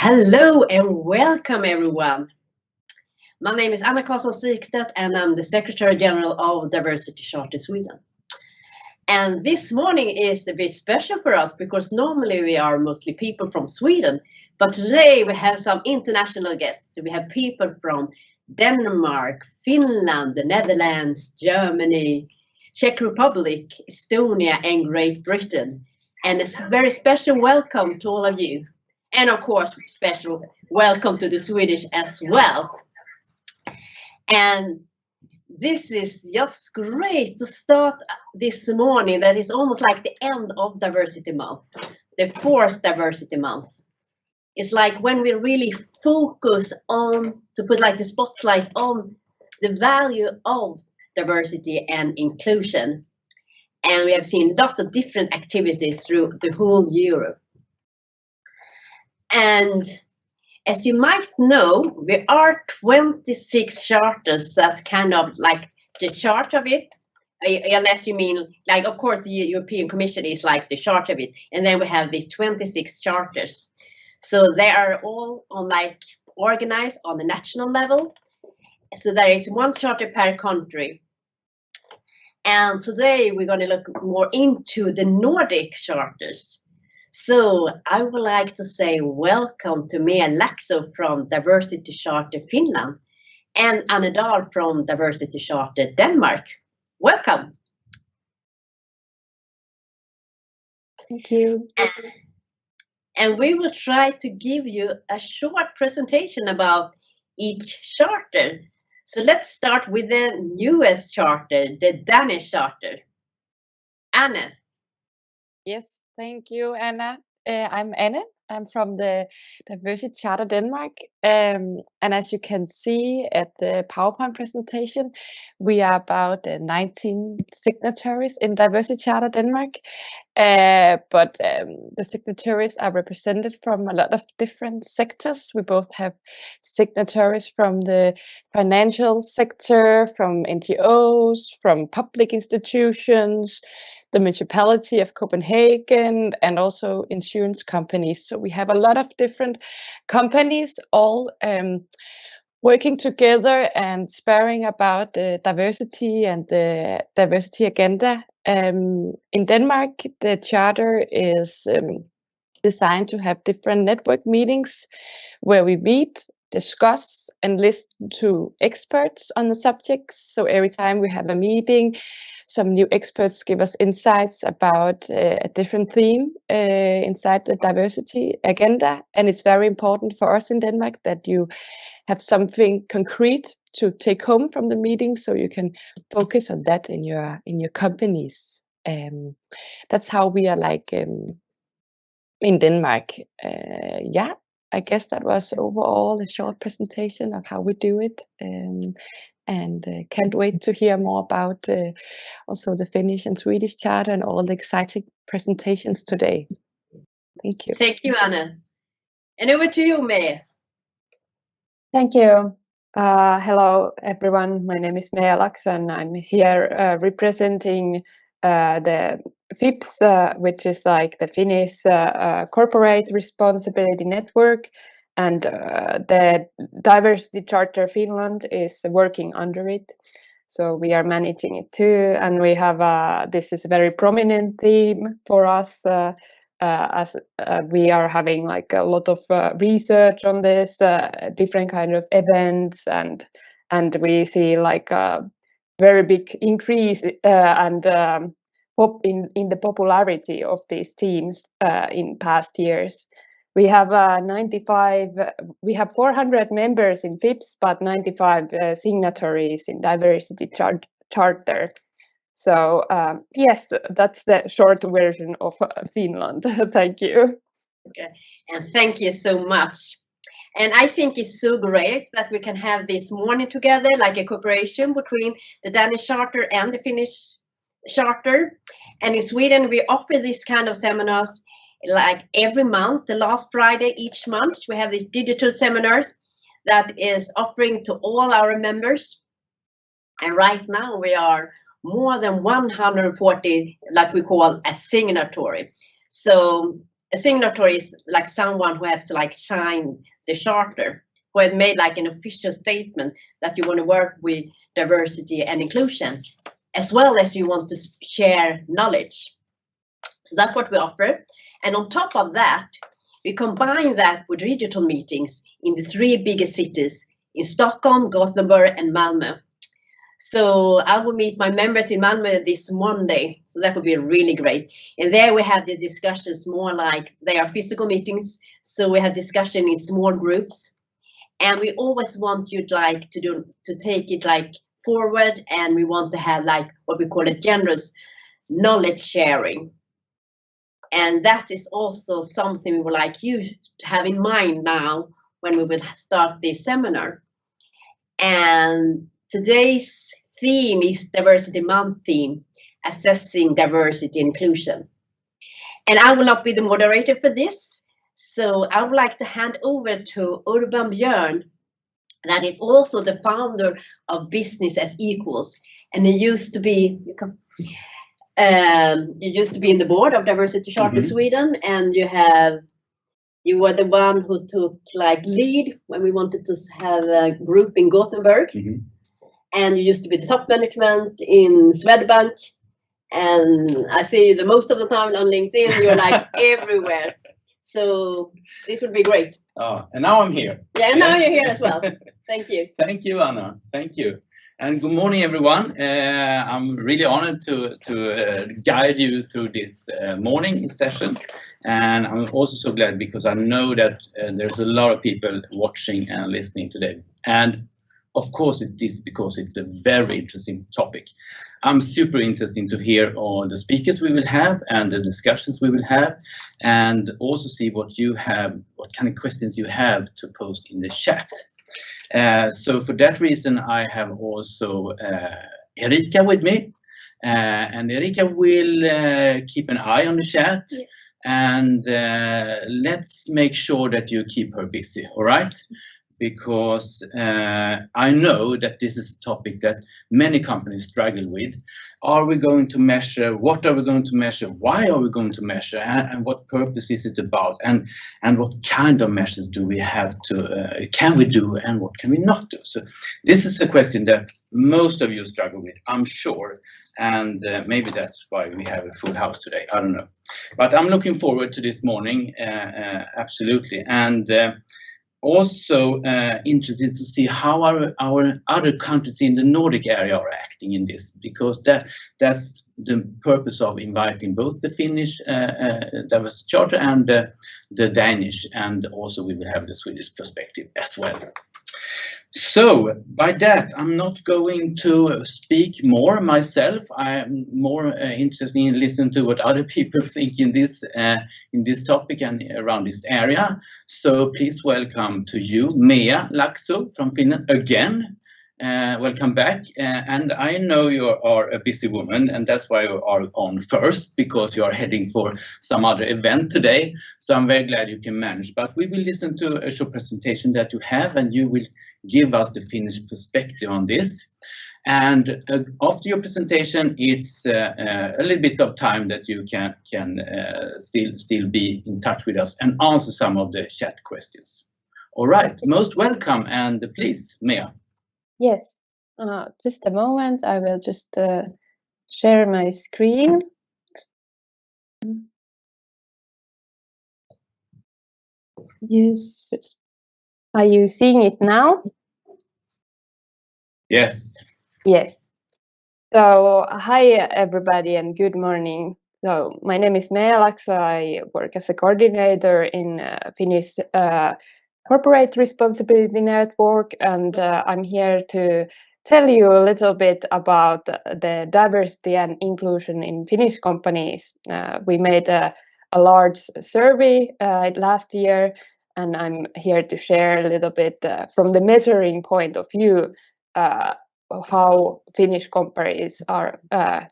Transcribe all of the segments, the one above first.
Hello and welcome everyone. My name is Anna Carlsson Sigstedt and I'm the Secretary General of Diversity Charter Sweden. And this morning is a bit special for us because normally we are mostly people from Sweden, but today we have some international guests. We have people from Denmark, Finland, the Netherlands, Germany, Czech Republic, Estonia and Great Britain. And a very special welcome to all of you. And of course, special welcome to the Swedish as well. And this is just great to start this morning. That is almost like the end of Diversity Month, the fourth Diversity Month. It's like when we really focus on, to put like the spotlight on the value of diversity and inclusion. And we have seen lots of different activities through the whole Europe. And as you might know, there are 26 charters. That's kind of like the chart of it, unless you mean, like, of course, the European Commission is like the chart of it. And then we have these 26 charters. So they are all on like organized on the national level. So there is one charter per country. And today we're going to look more into the Nordic charters. So I would like to say welcome to Lakso from Diversity Charter Finland and Dahl from Diversity Charter Denmark. Welcome. Thank you. And we will try to give you a short presentation about each charter. So let's start with the newest charter, the Danish charter. Anna. Yes, thank you, Anna. I'm Anna. I'm from the Diversity Charter Denmark. And as you can see at the PowerPoint presentation, we are about 19 signatories in Diversity Charter Denmark. But the signatories are represented from a lot of different sectors. We both have signatories from the financial sector, from NGOs, from public institutions, the municipality of Copenhagen, and also insurance companies. So we have a lot of different companies all working together and sparring about diversity and the diversity agenda. In Denmark, the charter is designed to have different network meetings where we meet, discuss, and listen to experts on the subjects. So every time we have a meeting, some new experts give us insights about a different theme inside the diversity agenda. And it's very important for us in Denmark that you have something concrete to take home from the meeting so you can focus on that in your companies. That's how we are like in Denmark. Yeah, I guess that was overall a short presentation of how we do it. And can't wait to hear more about also the Finnish and Swedish charter and all the exciting presentations today. Thank you. Thank you, Anna. And over to you, May. Thank you. Hello, everyone. My name is Lakso, and I'm here representing the FIBS, which is like the Finnish Corporate Responsibility Network. And the Diversity Charter Finland is working under it. So we are managing it too. And we have, this is a very prominent theme for us as we are having like a lot of research on this, different kind of events. And we see like a very big increase and in the popularity of these teams in past years. We have 400 members in FIBS, but 95 signatories in Diversity Charter. So yes, that's the short version of Finland. Thank you. Okay, and thank you so much. And I think it's so great that we can have this morning together, like a cooperation between the Danish Charter and the Finnish Charter. And in Sweden, we offer this kind of seminars like every month, the last Friday each month. We have these digital seminars that is offering to all our members. And right now we are more than 140, like we call a signatory. So a signatory is like someone who has to like sign the charter, who has made like an official statement that you want to work with diversity and inclusion, as well as you want to share knowledge. So that's what we offer. And on top of that, we combine that with digital meetings in the 3 biggest cities, in Stockholm, Gothenburg, and Malmö. So I will meet my members in Malmö this Monday. So that would be really great. And there we have the discussions more like they are physical meetings. So we have discussion in small groups. And we always want you like to take it like forward. And we want to have like what we call a generous knowledge sharing. And that is also something we would like you to have in mind now when we will start this seminar. And today's theme is Diversity Month theme, assessing diversity and inclusion. And I will not be the moderator for this. So I would like to hand over to Björn, that is also the founder of Business as Equals. And he used to be, in the board of Diversity Charter Sweden, and you were the one who took like lead when we wanted to have a group in Gothenburg. And you used to be the top management in Swedbank. And I see you the most of the time on LinkedIn. You're like everywhere. So this would be great. Oh, and now I'm here. Yeah, and now you're here as well. Thank you. Thank you, Anna. Thank you. And good morning, everyone. I'm really honored to guide you through this morning session. And I'm also so glad because I know that there's a lot of people watching and listening today. And of course it is because it's a very interesting topic. I'm super interested to hear all the speakers we will have and the discussions we will have, and also see what you have, what kind of questions you have to post in the chat. So for that reason, I have also Erika with me, and Erika will keep an eye on the chat. Yes. And let's make sure that you keep her busy, all right? Because I know that this is a topic that many companies struggle with. Are we going to measure? What are we going to measure? Why are we going to measure? And what purpose is it about? And what kind of measures do we have to, can we do, and what can we not do? So this is a question that most of you struggle with, I'm sure. And maybe that's why we have a full house today. I don't know. But I'm looking forward to this morning, absolutely. And also interested to see how our other countries in the Nordic area are acting in this, because that's the purpose of inviting both the Finnish Diversity Charter and the Danish, and also we will have the Swedish perspective as well. So by that, I'm not going to speak more myself. I'm more interested in listening to what other people think in this topic and around this area. So please welcome to you, Mea Lakso from Finland again. Welcome back. And I know you are a busy woman, and that's why you are on first, because you are heading for some other event today. So I'm very glad you can manage. But we will listen to a short presentation that you have, and you will give us the Finnish perspective on this. And after your presentation, it's a little bit of time that you can still be in touch with us and answer some of the chat questions. All right, most welcome, and please, Mea. Yes, just a moment. I will just share my screen. Yes. Are you seeing it now? Yes. Yes. So, hi everybody and good morning. So, my name is Mea Lakso. I work as a coordinator in Finnish Corporate Responsibility Network, and I'm here to tell you a little bit about the diversity and inclusion in Finnish companies. We made a large survey last year, and I'm here to share a little bit from the measuring point of view how Finnish companies are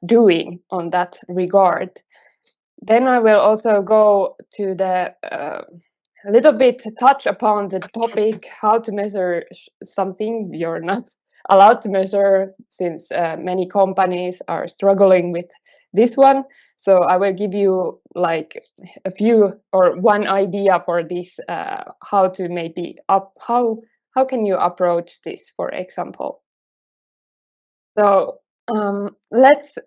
doing on that regard. Then I will also go to the a little bit touch upon the topic how to measure something you're not allowed to measure, since many companies are struggling with this one. So I will give you like a few or one idea for this, how to maybe how can you approach this, for example. So let's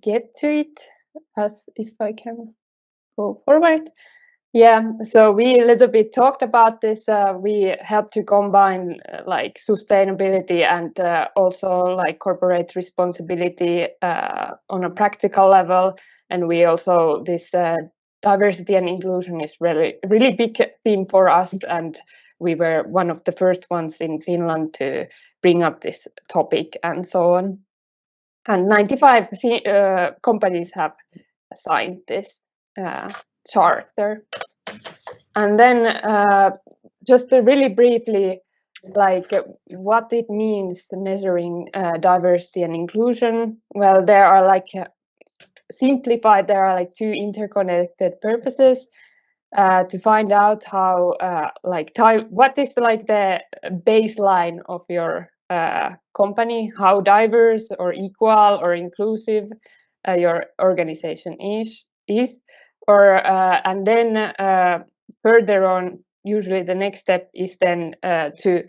get to it, as if I can go forward. Yeah, so we a little bit talked about this. We help to combine like sustainability and also like corporate responsibility on a practical level. And we also, this diversity and inclusion is really big theme for us. And we were one of the first ones in Finland to bring up this topic and so on. And 95 companies have signed this charter. And then just really briefly, like what it means measuring diversity and inclusion. Well, there are like simplified, there are like two interconnected purposes to find out how what is like the baseline of your company, how diverse or equal or inclusive your organization is. Or and then further on, usually the next step is then to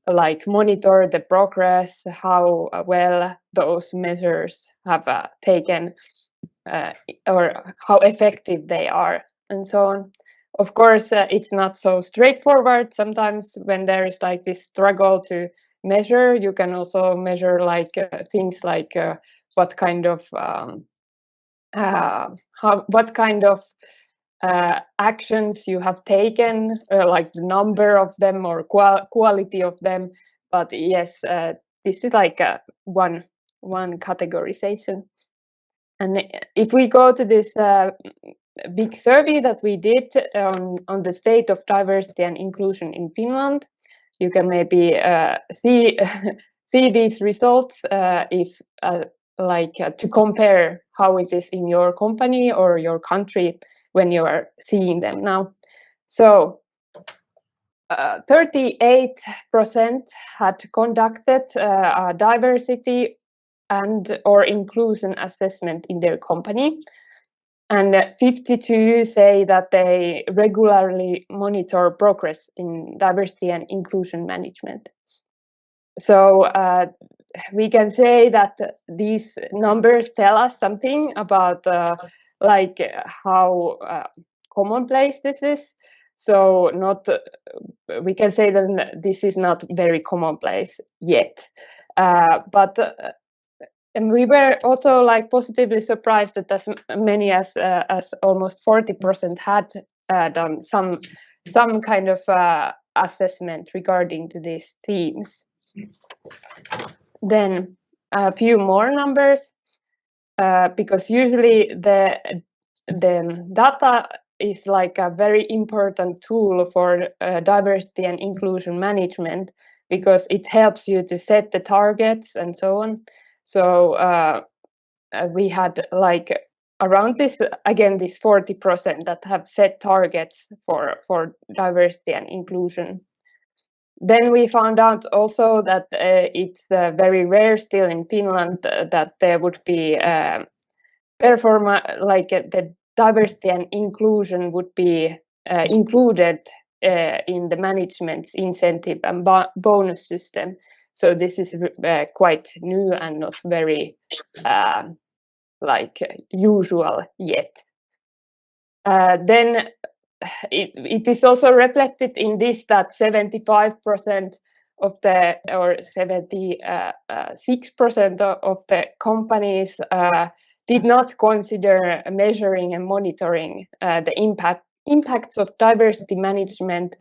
like monitor the progress, how well those measures have taken or how effective they are, and so on. Of course, it's not so straightforward. Sometimes when there is like this struggle to measure, you can also measure like things like what kind of actions you have taken, like the number of them or quality of them. But yes, this is like one categorization. And if we go to this big survey that we did on the state of diversity and inclusion in Finland, you can maybe see these results if to compare how it is in your company or your country when you are seeing them now. So 38% had conducted a diversity and or inclusion assessment in their company, and 52 say that they regularly monitor progress in diversity and inclusion management. So we can say that these numbers tell us something about like how commonplace this is. So not we can say that this is not very commonplace yet, but and we were also like positively surprised that as many as almost 40% had done some kind of assessment regarding to these themes. Then a few more numbers, because usually the data is like a very important tool for diversity and inclusion management, because it helps you to set the targets and so on. So we had like around this, again, this 40% that have set targets for diversity and inclusion. Then we found out also that it's very rare still in Finland that there would be the diversity and inclusion would be included in the management's incentive and bonus system. So this is quite new and not very usual yet. Then it is also reflected in this that 75% of the, or 76% of the companies did not consider measuring and monitoring the impacts of diversity management,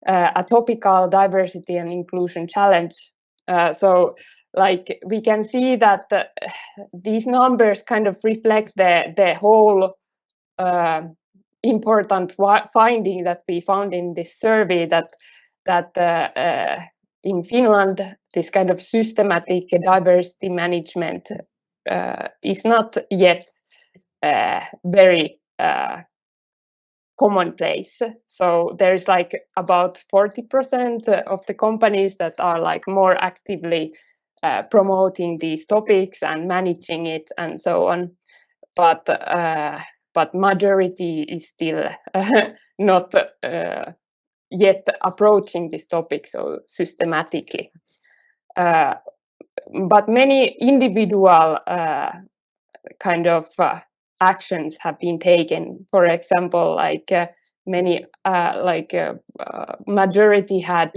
a topical diversity and inclusion challenge. So like we can see that these numbers kind of reflect the whole important finding that we found in this survey, that in Finland this kind of systematic diversity management is not yet very commonplace. So there's like about 40% of the companies that are like more actively promoting these topics and managing it and so on. but majority is still not yet approaching this topic so systematically. But many individual kind of actions have been taken. For example, like many majority had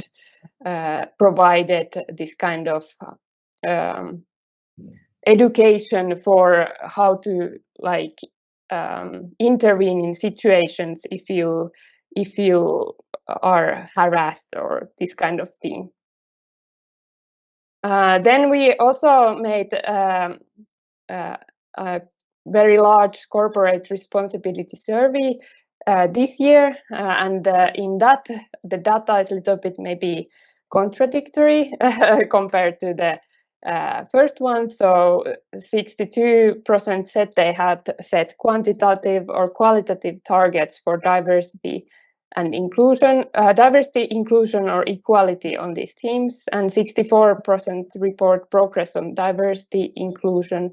provided this kind of education for how to like intervene in situations if you are harassed or this kind of thing. Then we also made a very large corporate responsibility survey this year, and in that the data is a little bit maybe contradictory compared to the first one. So 62% said they had set quantitative or qualitative targets for diversity and inclusion, diversity, inclusion, or equality on these teams, and 64% report progress on diversity, inclusion,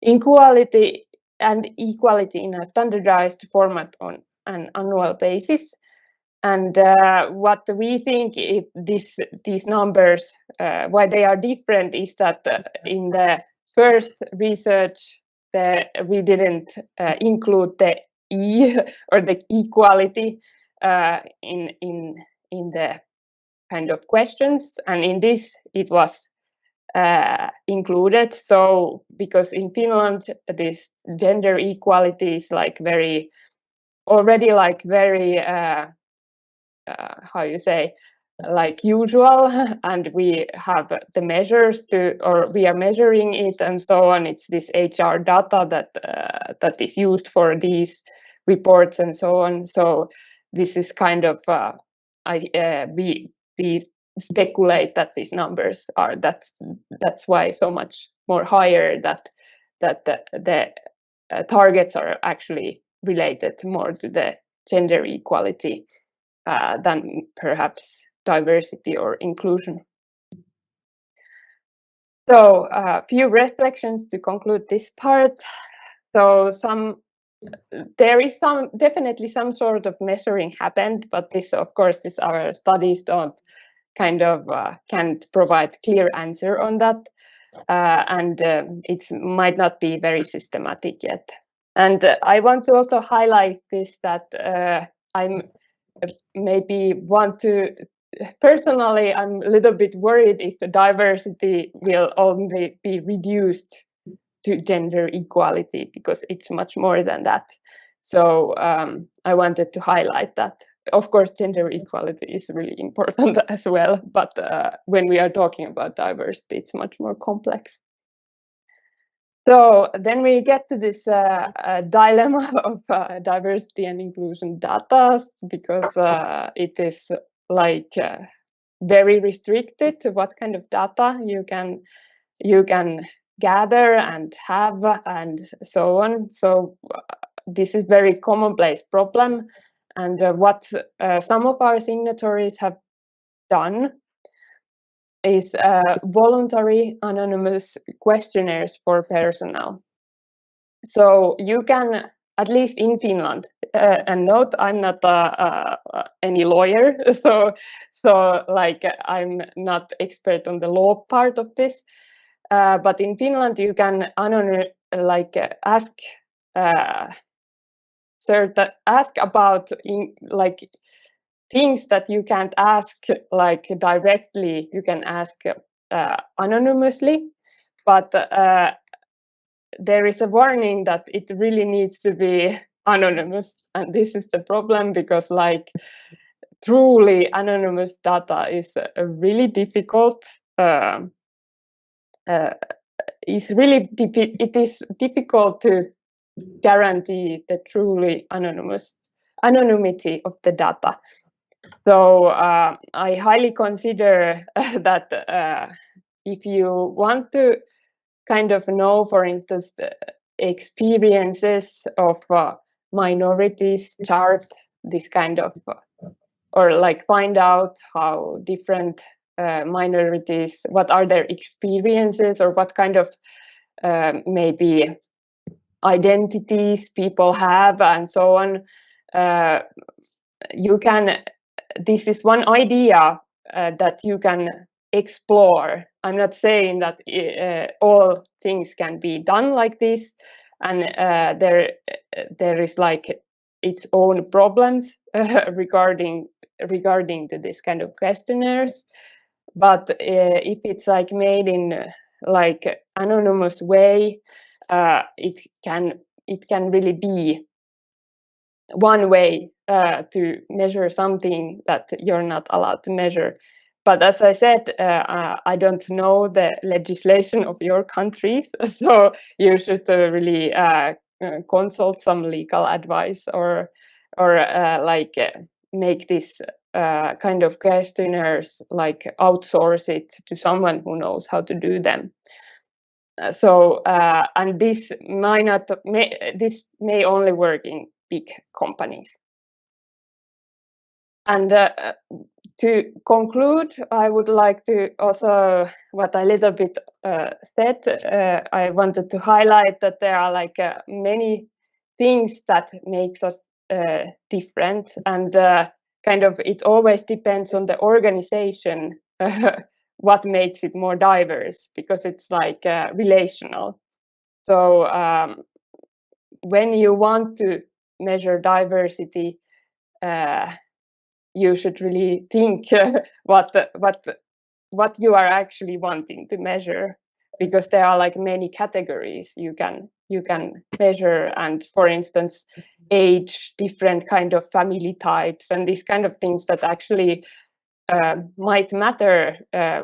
inequality, and equality in a standardized format on an annual basis. And what we think these numbers, why they are different, is that in the first research, we didn't include the E or the equality in the kind of questions, and in this it was included. So because in Finland this gender equality is like very how you say, like usual, and we have the measures or we are measuring it and so on. It's this HR data that is used for these reports and so on. So this is kind of we speculate that these numbers are that's why so much more higher, that the targets are actually related more to the gender equality than perhaps diversity or inclusion. So a few reflections to conclude this part. So there is definitely some sort of measuring happened, but this, of course, our studies don't kind of can't provide clear answer on that, and it might not be very systematic yet. And I want to also highlight this, that personally, I'm a little bit worried if the diversity will only be reduced to gender equality, because it's much more than that. So I wanted to highlight that. Of course, gender equality is really important as well, but when we are talking about diversity, it's much more complex. So then we get to this dilemma of diversity and inclusion data, because it is like very restricted to what kind of data you can gather and have and so on. So this is very commonplace problem, and what some of our signatories have done is voluntary anonymous questionnaires for personnel. So you can, at least in Finland, and note I'm not any lawyer, so like I'm not expert on the law part of this, but in Finland you can ask about like things that you can't ask like directly. You can ask anonymously, but there is a warning that it really needs to be anonymous, and this is the problem, because like truly anonymous data is really difficult. It is difficult to guarantee the truly anonymity of the data. So I highly consider that if you want to kind of know, for instance, the experiences of minorities, chart this kind of, or like find out how different minorities, what are their experiences, or what kind of maybe identities people have and so on. This is one idea that you can explore. I'm not saying that all things can be done like this, and there is like its own problems regarding to this kind of questionnaires. But if it's like made in like anonymous way, it can really be one way to measure something that you're not allowed to measure. But as I said, I don't know the legislation of your country, so you should really consult some legal advice or make this kind of questionnaires, like outsource it to someone who knows how to do them. And this may only work in big companies. And to conclude, I would like to also, what I little bit said, I wanted to highlight that there are like many things that makes us different, and kind of it always depends on the organization what makes it more diverse, because it's like relational. So when you want to measure diversity, you should really think what you are actually wanting to measure, because there are like many categories you can measure, and for instance age, different kind of family types, and these kind of things that actually might matter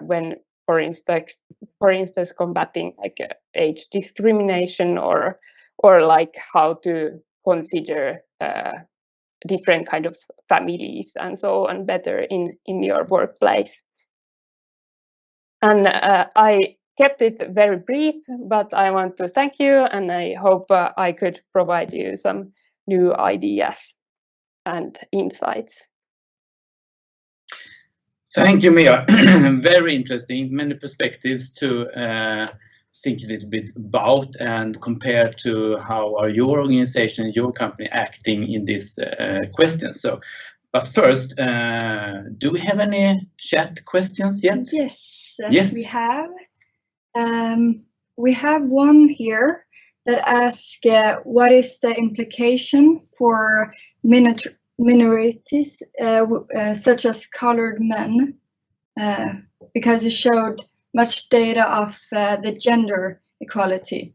when for instance combating like age discrimination, or like how to consider different kind of families and so on better in your workplace. And I kept it very brief, but I want to thank you, and I hope I could provide you some new ideas and insights. Thank you, Mia. Very interesting, many perspectives to think a little bit about and compare to how are your organization, your company acting in this question. So, but first, do we have any chat questions yet? Yes, yes. We have. We have one here that asks, what is the implication for minorities, such as colored men, because you showed much data of the gender equality.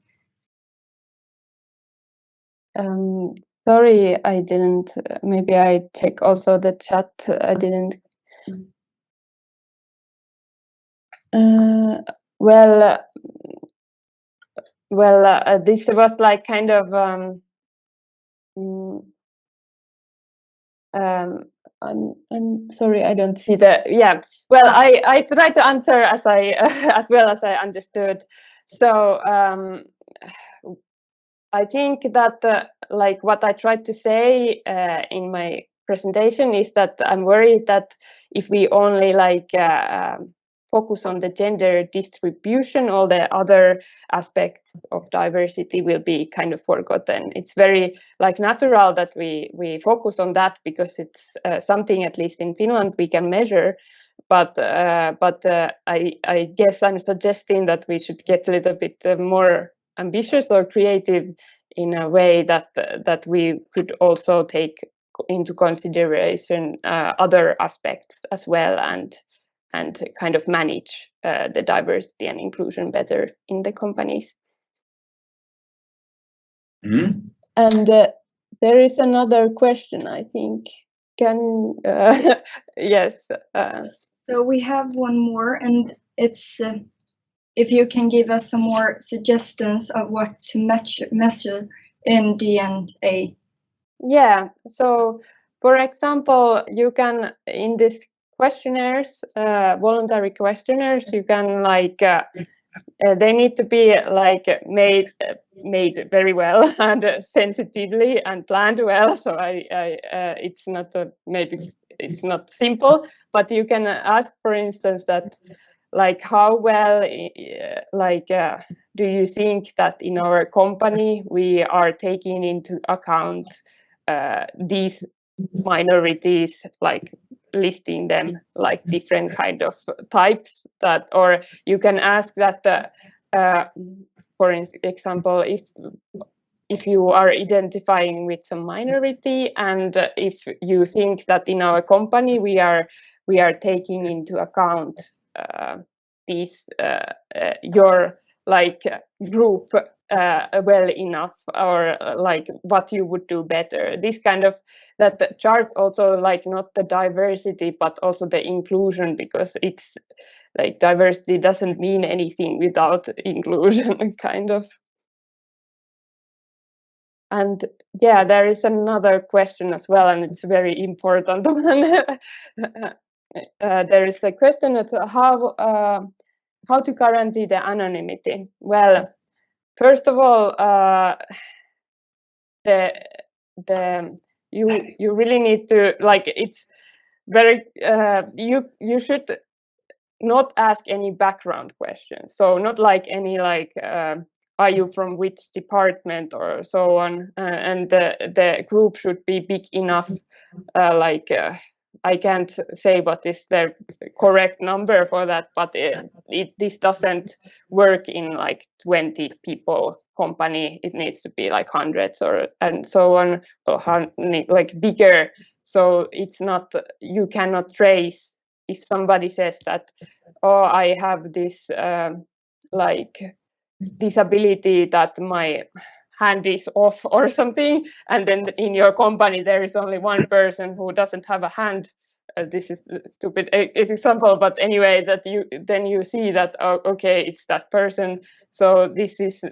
Sorry, I didn't. Maybe I check also the chat. I didn't. This was like kind of. I'm sorry, I don't see the. Yeah. Well, I tried to answer as I as well as I understood. So I think that like what I tried to say in my presentation is that I'm worried that if we only like focus on the gender distribution, all the other aspects of diversity will be kind of forgotten. It's very like natural that we focus on that, because it's something, at least in Finland, we can measure. But I guess I'm suggesting that we should get a little bit more ambitious or creative in a way that we could also take into consideration other aspects as well, and kind of manage the diversity and inclusion better in the companies. Mm. And there is another question, I think. Can yes. So we have one more, and it's if you can give us some more suggestions of what to measure in DNA. Yeah. So, for example, you can in this questionnaires, voluntary questionnaires, you can like they need to be like made very well and sensitively and planned well. So it's not maybe it's not simple, but you can ask, for instance, that like how well do you think that in our company we are taking into account these minorities, like listing them like different kind of types, that, or you can ask that for example, if you are identifying with some minority, and if you think that in our company we are taking into account these your like group well enough, or like what you would do better. This kind of, that chart also, like not the diversity but also the inclusion, because it's like diversity doesn't mean anything without inclusion kind of. And yeah, there is another question as well, and it's a very important one. There is a question that how to guarantee the anonymity. Well, first of all, you really need to, like, it's very you should not ask any background questions. So not like any like are you from which department or so on, and the group should be big enough. I can't say what is the correct number for that, but this doesn't work in like 20 people company. It needs to be like hundreds or and so on, or like bigger. So it's not, you cannot trace if somebody says that, oh, I have this like disability that my hand is off or something, and then in your company there is only one person who doesn't have a hand. This is a stupid example, but anyway, that you see that, oh, okay, it's that person, so this is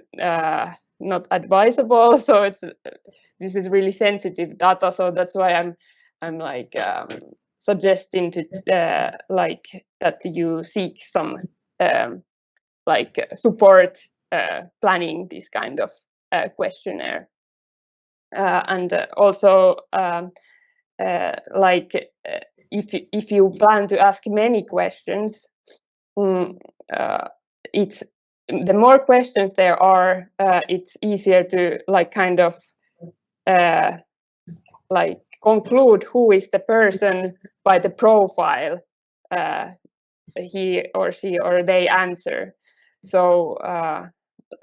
not advisable. So this is really sensitive data, so that's why I'm like suggesting to like that you seek some like support planning this kind of questionnaire, and also like if you plan to ask many questions, it's the more questions there are, it's easier to like kind of like conclude who is the person by the profile he or she or they answer. So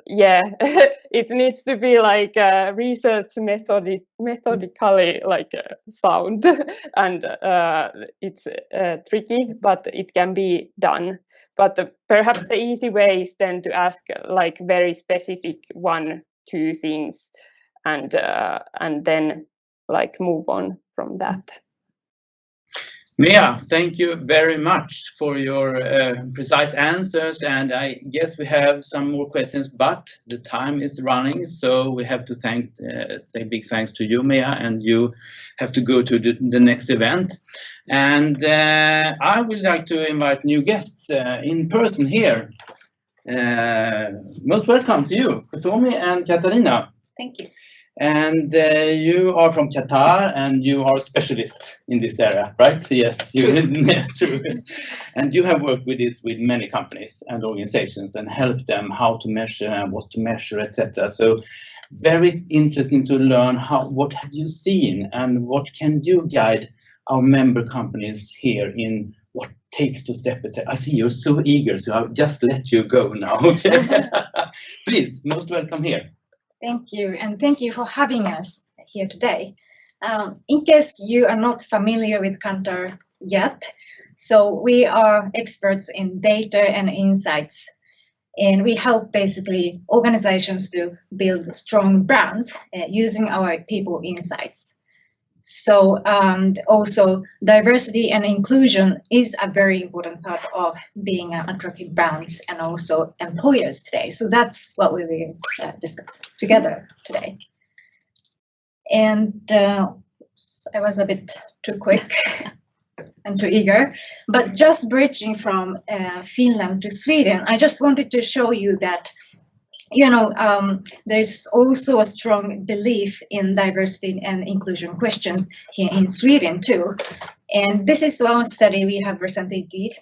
yeah, it needs to be like research methodically like sound, and it's tricky, but it can be done. But perhaps the easy way is then to ask like very specific 1-2 things, and then like move on from that. Mia, thank you very much for your precise answers, and I guess we have some more questions, but the time is running, so we have to say big thanks to you, Mia, and you have to go to the next event. And I would like to invite new guests in person here. Most welcome to you, Kotomi and Katarina. Thank you. And you are from Kantar, and you are a specialist in this area, right? Yes, true. And you have worked with this with many companies and organizations and helped them how to measure and what to measure, etc. So very interesting to learn what have you seen and what can you guide our member companies here in what takes to step, etc. I see you're so eager, so I'll just let you go now. Okay? Please, most welcome here. Thank you, and thank you for having us here today. In case you are not familiar with Kantar yet, so we are experts in data and insights, and we help basically organizations to build strong brands using our people insights. So also diversity and inclusion is a very important part of being an attractive brands and also employers today. So that's what we will discuss together today. And I was a bit too quick and too eager, but just bridging from Finland to Sweden, I just wanted to show you that there's also a strong belief in diversity and inclusion questions here in Sweden too. And this is one study we have recently did.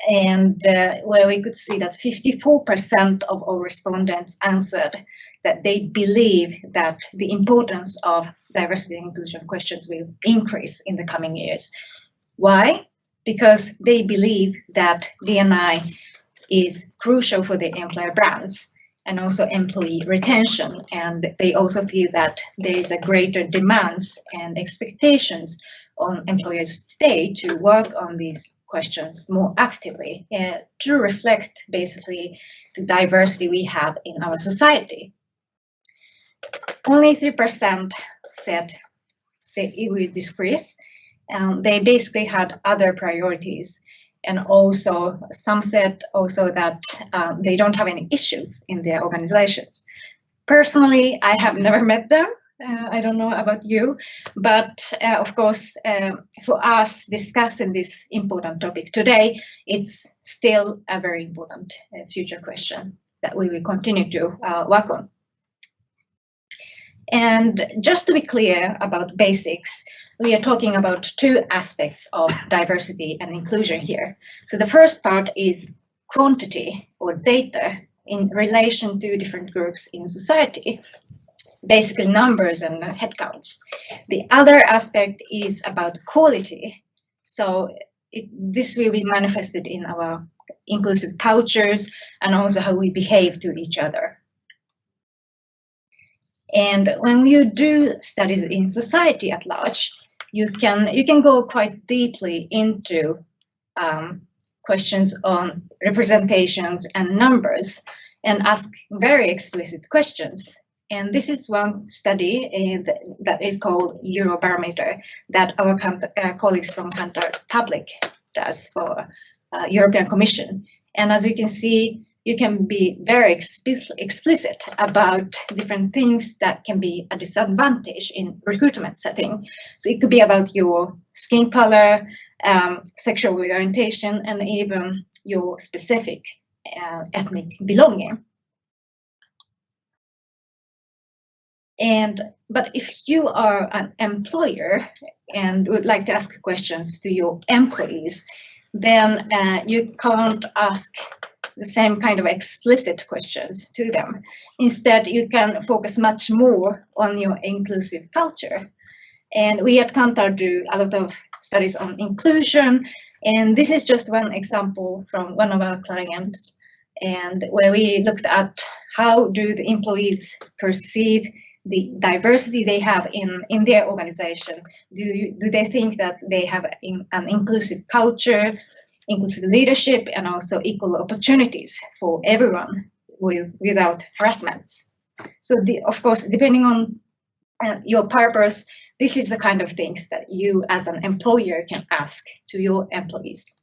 and where we could see that 54% of our respondents answered that they believe that the importance of diversity and inclusion questions will increase in the coming years. Why? Because they believe that D&I is crucial for the employer brands and also employee retention, and they also feel that there is a greater demands and expectations on employers today to work on these questions more actively to reflect basically the diversity we have in our society. Only 3% said that it will decrease. They basically had other priorities, and also some said also that they don't have any issues in their organizations. Personally, I have never met them. I don't know about you, but of course, for us discussing this important topic today, it's still a very important future question that we will continue to work on. And just to be clear about basics, we are talking about two aspects of diversity and inclusion here. So the first part is quantity or data in relation to different groups in society, basically numbers and headcounts. The other aspect is about quality. So this will be manifested in our inclusive cultures and also how we behave to each other. And when you do studies in society at large, you can go quite deeply into questions on representations and numbers and ask very explicit questions. And this is one study that is called Eurobarometer that our colleagues from Kantar Public does for European Commission. And as you can see, you can be very explicit about different things that can be a disadvantage in recruitment setting. So it could be about your skin color, sexual orientation, and even your specific ethnic belonging. But if you are an employer and would like to ask questions to your employees, then you can't ask the same kind of explicit questions to them. Instead, you can focus much more on your inclusive culture. And we at Kantar do a lot of studies on inclusion, and this is just one example from one of our clients, and where we looked at how do the employees perceive the diversity they have in their organization. Do they think that they have an inclusive culture, inclusive leadership, and also equal opportunities for everyone without harassments? So of course, depending on your purpose, this is the kind of things that you as an employer can ask to your employees.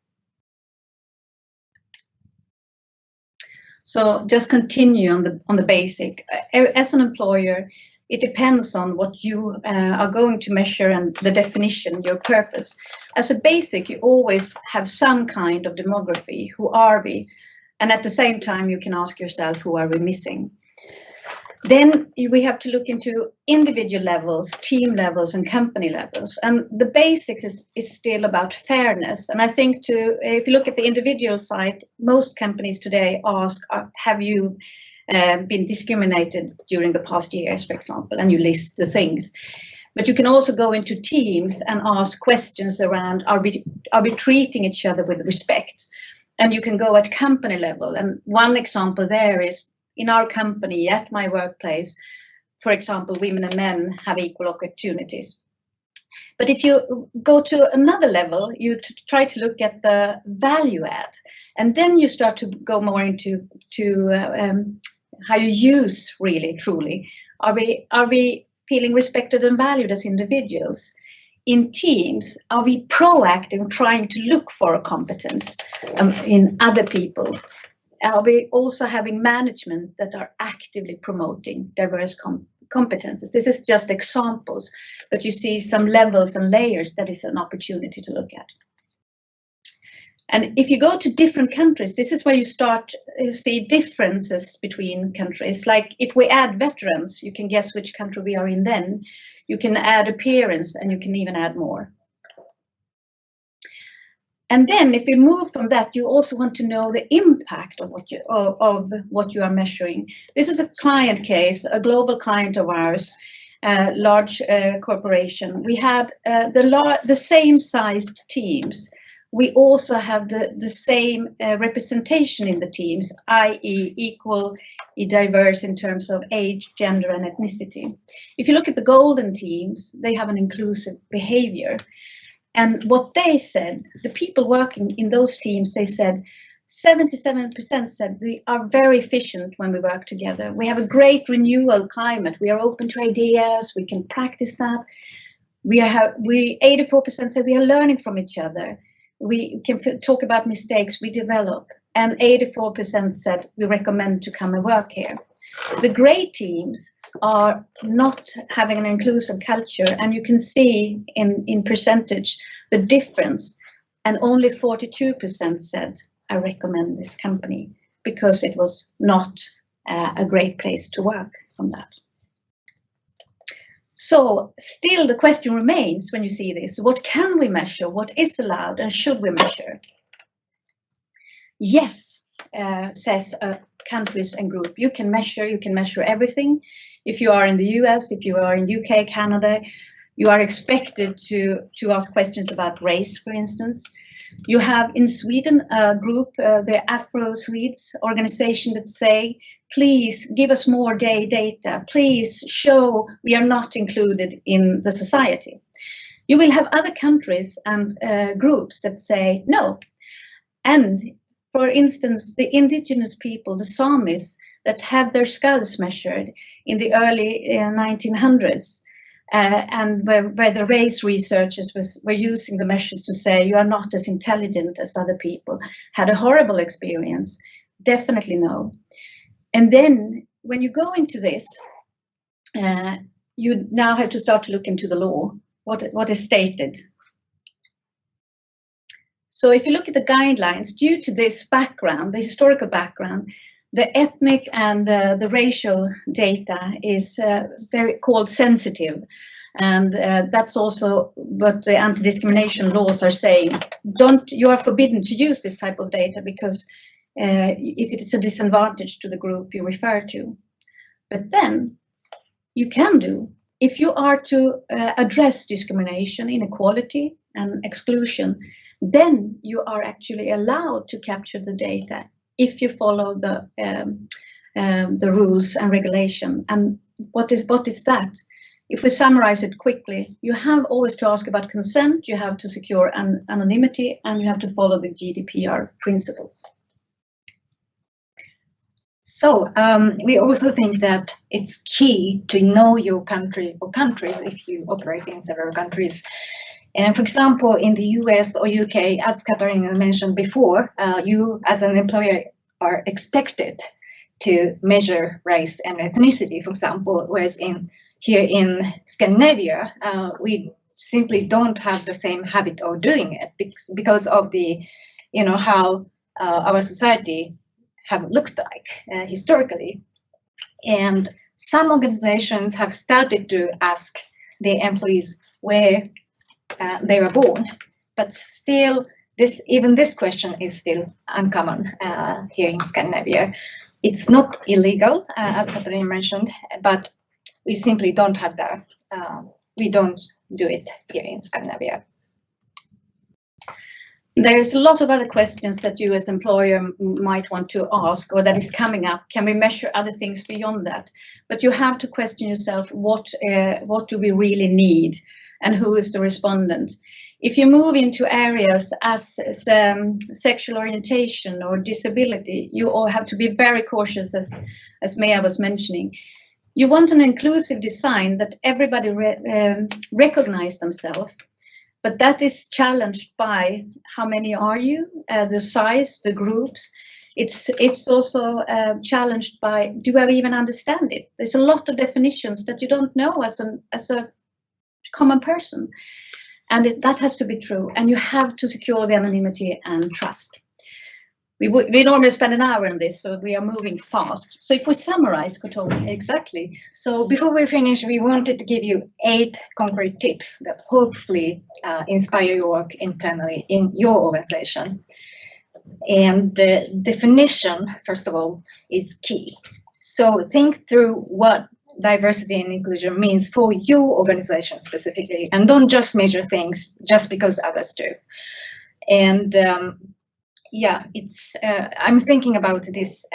So just continue on the basic. As an employer, it depends on what you are going to measure and the definition, your purpose. As a basic, you always have some kind of demography. Who are we? And at the same time, you can ask yourself, who are we missing? Then we have to look into individual levels, team levels, and company levels. And the basics is still about fairness. And I think if you look at the individual side, most companies today ask, have you been discriminated during the past years, for example, and you list the things. But you can also go into teams and ask questions around, are we treating each other with respect? And you can go at company level. And one example there is, in our company, at my workplace, for example, women and men have equal opportunities. But if you go to another level, you try to look at the value add, and then you start to go more into how you use really, truly. Are we feeling respected and valued as individuals? In teams, are we proactive trying to look for a competence in other people? Are we also having management that are actively promoting diverse competences? This is just examples, but you see some levels and layers that is an opportunity to look at. And if you go to different countries, this is where you start to see differences between countries. Like if we add veterans, you can guess which country we are in then. You can add appearance, and you can even add more. And then if we move from that, you also want to know the impact of what you are measuring. This is a client case, a global client of ours, large corporation. We had the same sized teams. We also have the same representation in the teams, i.e. equally diverse in terms of age, gender, and ethnicity. If you look at the golden teams, they have an inclusive behavior. And what they said, the people working in those teams, they said 77% said we are very efficient when we work together. We have a great renewal climate. We are open to ideas. We can practice that. 84% said we are learning from each other. We can talk about mistakes. We develop. And 84% said we recommend to come and work here. The gray teams are not having an inclusive culture, and you can see in percentage the difference, and only 42% said I recommend this company because it was not a great place to work from that. So still the question remains when you see this, what can we measure, what is allowed, and should we measure? Yes, says countries and group, you can measure everything. If you are in the US, if you are in UK, Canada, you are expected to ask questions about race, for instance. You have in Sweden a group, the Afro-Swedes organization, that say, please give us more data. Please show we are not included in the society. You will have other countries and groups that say no. And for instance, the indigenous people, the Samis, that had their skulls measured in the early 1900s, and where the race researchers were using the measures to say you are not as intelligent as other people, had a horrible experience. Definitely no. And then when you go into this, you now have to start to look into the law, what is stated. So if you look at the guidelines, due to this background, the historical background, the ethnic and the racial data is very called sensitive. And that's also what the anti-discrimination laws are saying. You are forbidden to use this type of data because if it is a disadvantage to the group you refer to. But then you can do, if you are to address discrimination, inequality and exclusion, then you are actually allowed to capture the data if you follow the rules and regulation. And what is that? If we summarize it quickly, you have always to ask about consent, you have to secure anonymity, and you have to follow the GDPR principles. So we also think that it's key to know your country or countries if you operate in several countries. And for example, in the US or UK, as Katarina mentioned before, you as an employer are expected to measure race and ethnicity, for example, whereas here in Scandinavia, we simply don't have the same habit of doing it because of the, how our society have looked like historically. And some organizations have started to ask the employees where they were born, but still even this question is still uncommon here in Scandinavia. It's not illegal, as Katarina mentioned, but we simply don't have that. We don't do it here in Scandinavia. There's a lot of other questions that you as employer might want to ask, or that is coming up. Can we measure other things beyond that? But you have to question yourself, what do we really need, and who is the respondent? If you move into areas as sexual orientation or disability, you all have to be very cautious, as Maya was mentioning. You want an inclusive design that everybody recognize themselves. But that is challenged by how many are you, the size, the groups. It's also challenged by, do I even understand it? There's a lot of definitions that you don't know as a common person. And that has to be true. And you have to secure the anonymity and trust. we normally spend an hour on this, so we are moving fast. So if we summarize, Kotomi. Exactly. So before we finish, we wanted to give you 8 concrete tips that hopefully inspire your work internally in your organization. And definition, first of all, is key. So think through what diversity and inclusion means for your organization specifically, and don't just measure things just because others do. And yeah, it's. I'm thinking about this.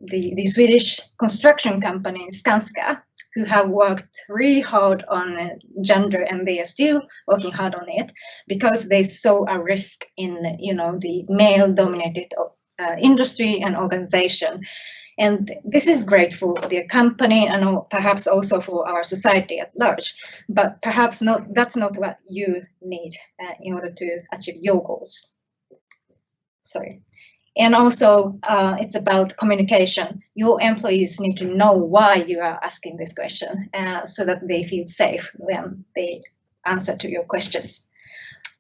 The Swedish construction company Skanska, who have worked really hard on gender, and they are still working hard on it because they saw a risk in the male-dominated industry and organization. And this is great for their company and perhaps also for our society at large, but perhaps not. That's not what you need in order to achieve your goals. Sorry. And also, it's about communication. Your employees need to know why you are asking this question so that they feel safe when they answer to your questions.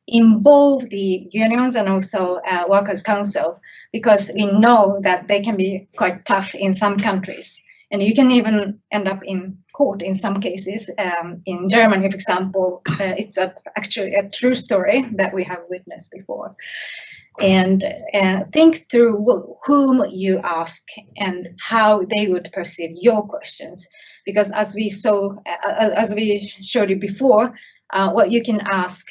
Involve the unions and also workers' council, because we know that they can be quite tough in some countries. And you can even end up in court in some cases. In Germany, for example, it's actually a true story that we have witnessed before. And think through whom you ask and how they would perceive your questions, because as we showed you before, what you can ask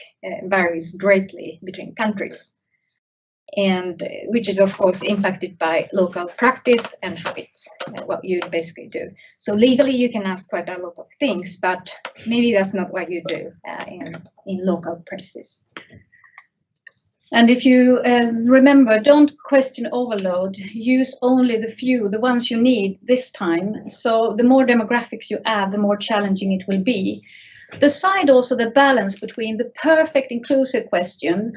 varies greatly between countries, and which is of course impacted by local practice and habits, what you basically do. So legally you can ask quite a lot of things, but maybe that's not what you do in local practice. And if you remember, don't question overload. Use only the few, the ones you need this time. So the more demographics you add, the more challenging it will be. Decide also the balance between the perfect inclusive question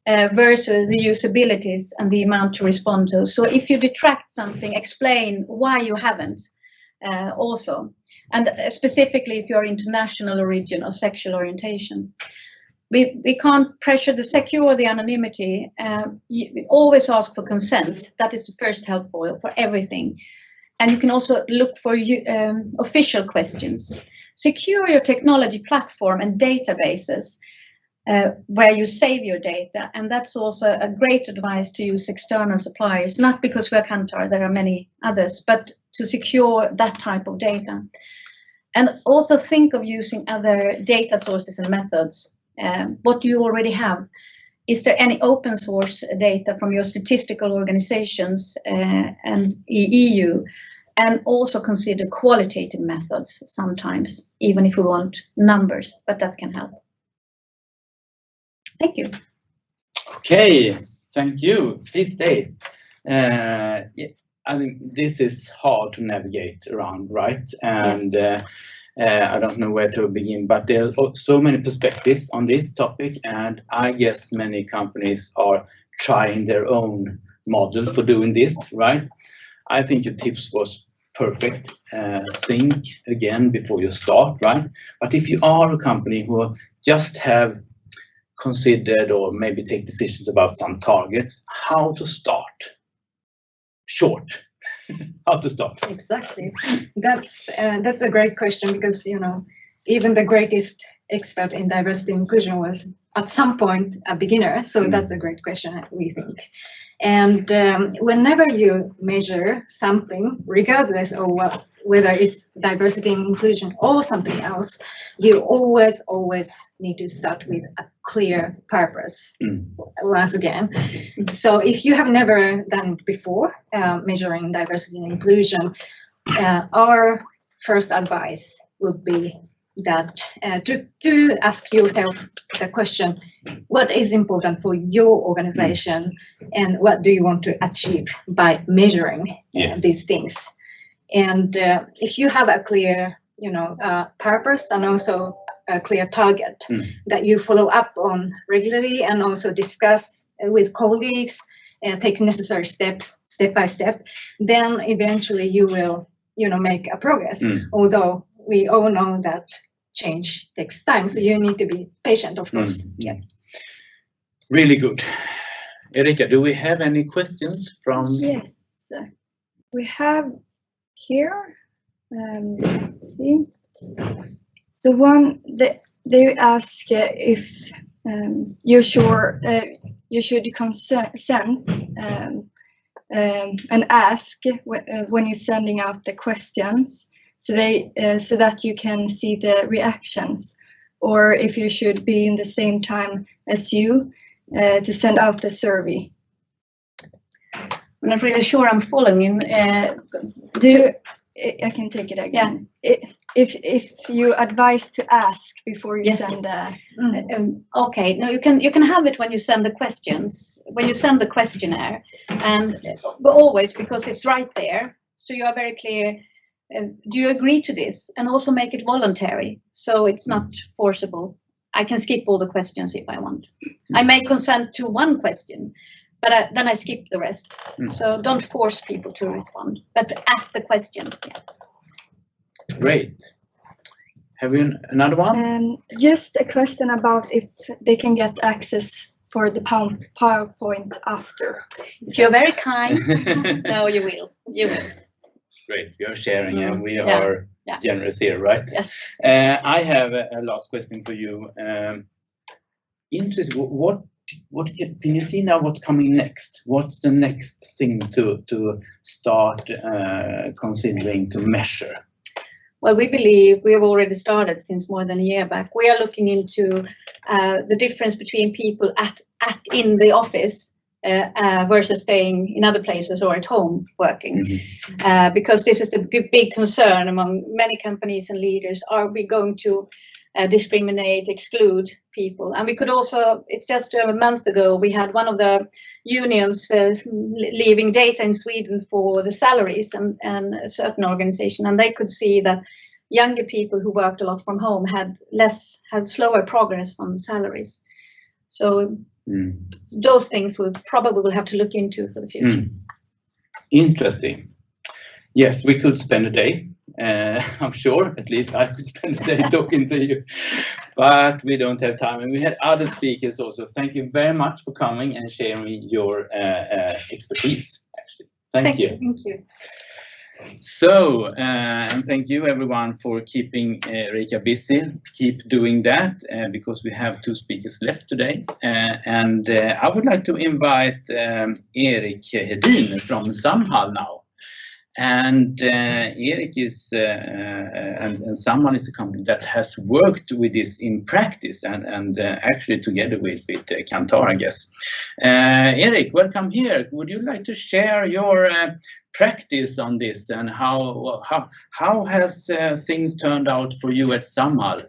versus the usabilities and the amount to respond to. So if you detract something, explain why you haven't also. And specifically if you're international origin or sexual orientation. We can't pressure the secure or the anonymity. You always ask for consent. That is the first help for everything. And you can also look for official questions. Secure your technology platform and databases where you save your data. And that's also a great advice to use external suppliers, not because we're Kantar, there are many others, but to secure that type of data. And also think of using other data sources and methods. What do you already have? Is there any open source data from your statistical organizations and EU? And also consider qualitative methods sometimes, even if we want numbers, but that can help. Thank you. Okay, thank you. Please stay. I mean, this is hard to navigate around, right? And yes. I don't know where to begin, but there are so many perspectives on this topic, and I guess many companies are trying their own model for doing this, right? I think your tips was perfect. Think again before you start, right? But if you are a company who just have considered or maybe take decisions about some targets, how to start? Short. How to start? Exactly. That's a great question, because even the greatest expert in diversity and inclusion was at some point a beginner. So that's a great question, we think. And whenever you measure something, regardless of whether it's diversity and inclusion or something else, you always need to start with a clear purpose. Once again, so if you have never done it before, measuring diversity and inclusion, our first advice would be that to ask yourself the question, what is important for your organization and what do you want to achieve by measuring these things? And if you have a clear purpose and also a clear target that you follow up on regularly and also discuss with colleagues and take necessary steps step by step, then eventually you will make a progress. Although we all know that change takes time, so you need to be patient, of course. Really good. Erika, do we have any questions from? Yes, we have here. Let's see. So one, they ask if you should consent and ask when you're sending out the questions, so that you can see the reactions, or if you should be in the same time as you to send out the survey. I'm not really sure I'm following in. I can take it again. Yeah. If you advise to ask before you send okay, no, you can have it when you send the questions, when you send the questionnaire, but always, because it's right there, so you are very clear. Do you agree to this? And also make it voluntary, so it's not forcible. I can skip all the questions if I want. I may consent to one question, but then I skip the rest. So don't force people to respond, but ask the question. Yeah. Great. Have you another one? Just a question about if they can get access for the PowerPoint after. If you're very kind, no, you will. You will. Great, you're sharing, and we are generous here, right? Yes. I have a last question for you. Interesting. What can you see now? What's coming next? What's the next thing to start considering to measure? Well, we believe we have already started since more than a year back. We are looking into the difference between people in the office versus staying in other places or at home working, because this is the big concern among many companies and leaders. Are we going to discriminate, exclude people? And we could also, it's just a month ago, we had one of the unions leaving data in Sweden for the salaries and a certain organization, and they could see that younger people who worked a lot from home had slower progress on the salaries. So those things we'll probably have to look into for the future. Interesting. Yes, we could spend a day. I'm sure, at least I could spend a day talking to you, but we don't have time. And we had other speakers also. Thank you very much for coming and sharing your expertise, actually. Thank you. Thank you. So, and thank you everyone for keeping Erika busy. Keep doing that because we have 2 speakers left today. And I would like to invite Erik Hedin from Samhall now. And Erik is, and Samhall is a company that has worked with this in practice and actually together with Kantar, I guess. Erik, welcome here. Would you like to share your practice on this and how has things turned out for you at Samhall?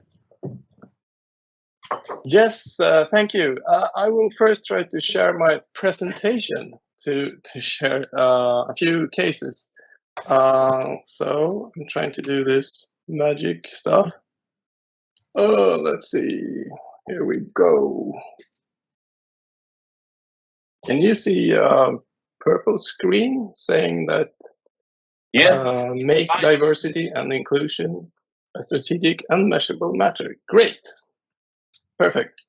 Yes, thank you. I will first try to share my presentation to share a few cases. So I'm trying to do this magic stuff. Oh, let's see. Here we go. Can you see a purple screen saying that yes, make diversity and inclusion a strategic and measurable matter? Great. Perfect.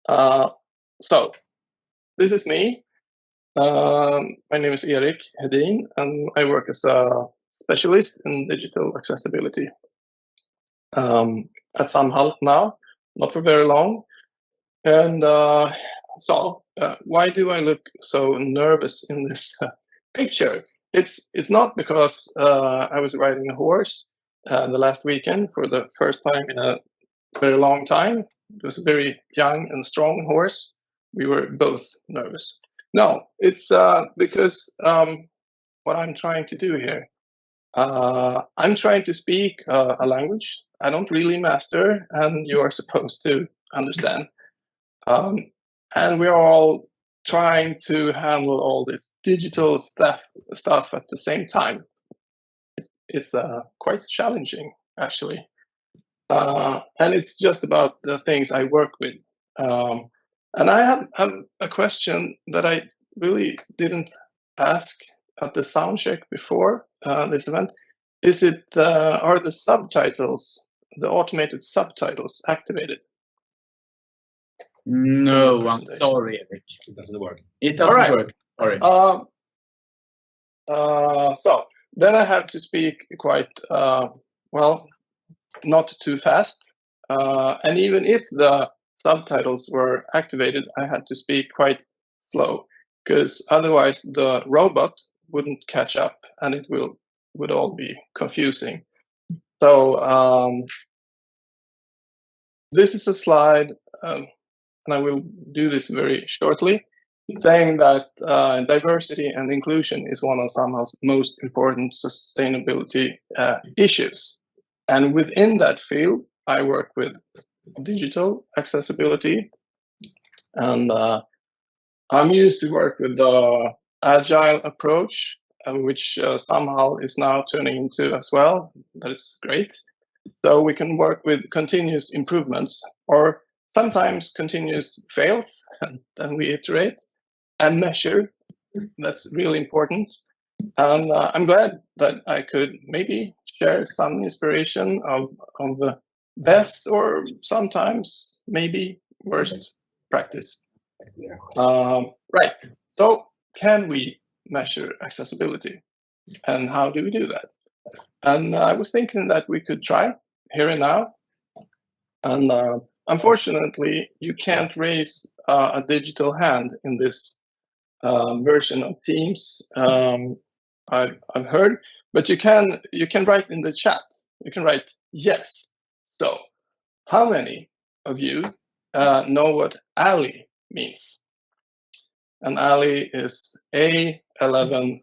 So this is me. My name is Erik Hedin, and I work as a specialist in digital accessibility at Samhall now, not for very long. And so, why do I look so nervous in this picture? It's not because I was riding a horse the last weekend for the first time in a very long time. It was a very young and strong horse. We were both nervous. No, it's because what I'm trying to do here, I'm trying to speak a language I don't really master, and you are supposed to understand. And we're all trying to handle all this digital stuff at the same time. It's quite challenging, actually. And it's just about the things I work with. And I have a question that I really didn't ask at the sound check before this event. Is it are the subtitles, the automated subtitles, activated? No, I'm sorry, Erik. It doesn't work. It doesn't right. work. Sorry. So then I have to speak quite well, not too fast. And even if the subtitles were activated, I had to speak quite slow, because otherwise the robot wouldn't catch up and it would all be confusing. So this is a slide, and I will do this very shortly, saying that diversity and inclusion is one of Samhall's most important sustainability issues. And within that field, I work with digital accessibility, and I'm used to work with the agile approach, which Samhall is now turning into as well. That is great. So we can work with continuous improvements, or sometimes continuous fails, and then we iterate and measure. That's really important. And I'm glad that I could maybe share some inspiration of the best, or sometimes maybe worst practice. Right. So can we measure accessibility, and how do we do that? And I was thinking that we could try here and now. And unfortunately, you can't raise a digital hand in this version of Teams. I've heard, but you can write in the chat. You can write yes. So, how many of you know what alley means? And alley is A11Y.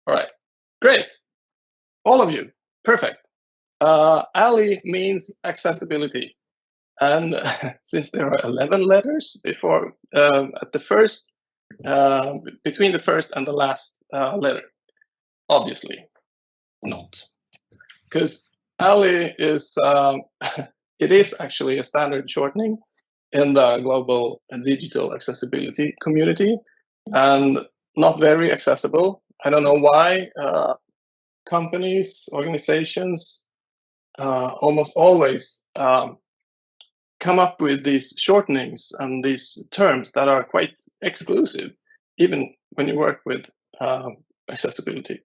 All right, great. All of you, perfect. Alley means accessibility. And since there are 11 letters before, at the first, between the first and the last letter, obviously not. Because alley is, it is actually a standard shortening in the global digital accessibility community, and not very accessible. I don't know why companies, organizations almost always come up with these shortenings and these terms that are quite exclusive, even when you work with accessibility.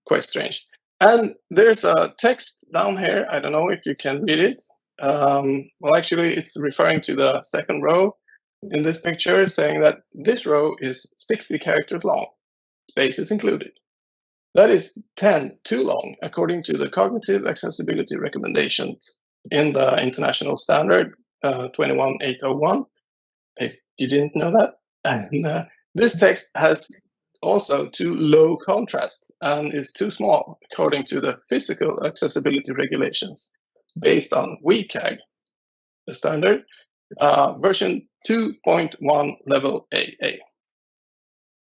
Quite strange. And there's a text down here. I don't know if you can read it. Well, actually, it's referring to the second row in this picture, saying that this row is 60 characters long, spaces included. That is 10 too long, according to the cognitive accessibility recommendations in the international standard 21801, if you didn't know that. And this text has also too low contrast and is too small, according to the physical accessibility regulations based on WCAG, the standard, version 2.1 level AA.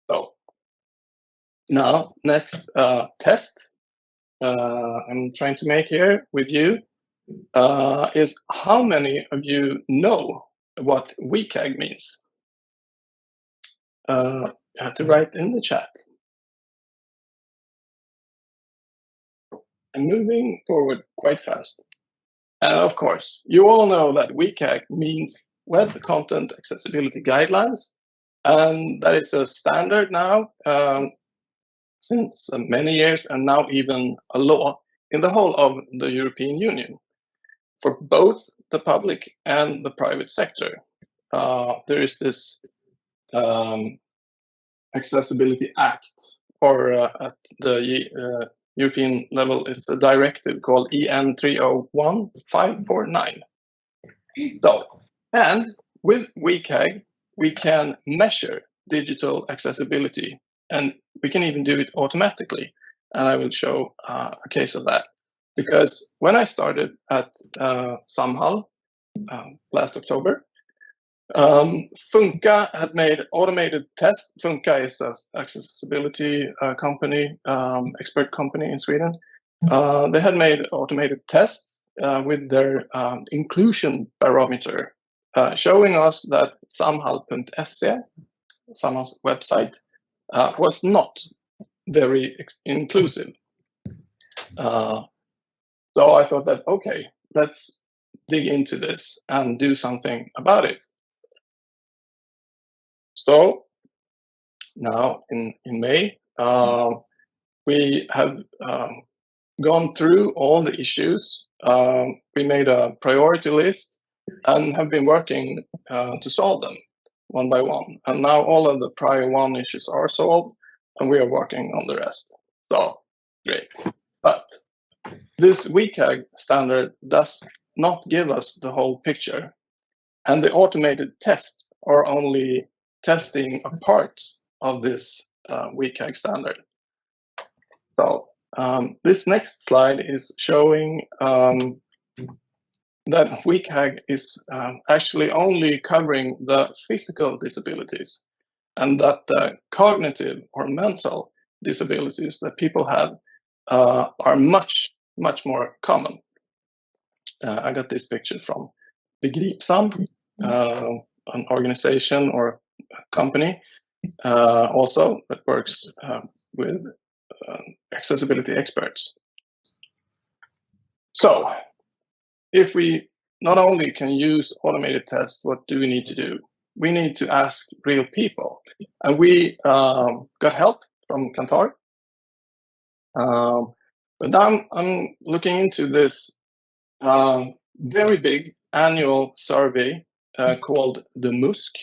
So now, next test I'm trying to make here with you is how many of you know what WCAG means? You have to write in the chat. I'm moving forward quite fast. And of course, you all know that WCAG means Web Content Accessibility Guidelines, and that it's a standard now since many years, and now even a law in the whole of the European Union for both the public and the private sector. There is this Accessibility Act, or at the European level, it's a directive called EN 301549. So, and with WCAG, we can measure digital accessibility, and we can even do it automatically. And I will show a case of that. Because when I started at Samhall last October, Funka had made automated tests. Funka is an accessibility company, expert company in Sweden. They had made automated tests with their inclusion barometer, showing us that Samhall.se, Samhall's website, was not very inclusive. So I thought that, okay, let's dig into this and do something about it. So now in May, we have gone through all the issues. We made a priority list and have been working to solve them one by one. And now all of the prior one issues are solved, and we are working on the rest. So great. But this WCAG standard does not give us the whole picture. And the automated tests are only testing a part of this WCAG standard. So this next slide is showing that WCAG is actually only covering the physical disabilities, and that the cognitive or mental disabilities that people have are much more common. I got this picture from Begripsam, an organization or company also that works with accessibility experts. So if we not only can use automated tests, what do we need to do? We need to ask real people. And we got help from Kantar. But now I'm looking into this very big annual survey called the MUSK,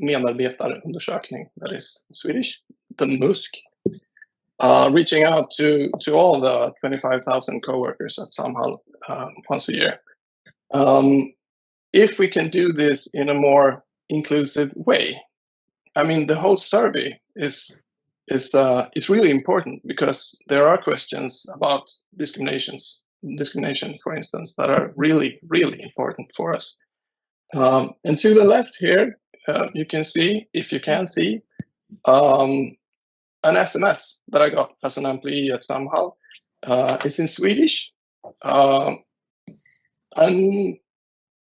medarbetarundersökning, that is Swedish, the MUSK, reaching out to all the 25,000 coworkers at Samhall once a year. If we can do this in a more inclusive way, I mean, the whole survey is really important, because there are questions about discrimination, for instance, that are really important for us. And to the left here, you can see, if you can see, an SMS that I got as an employee at Samhall. It's in Swedish, and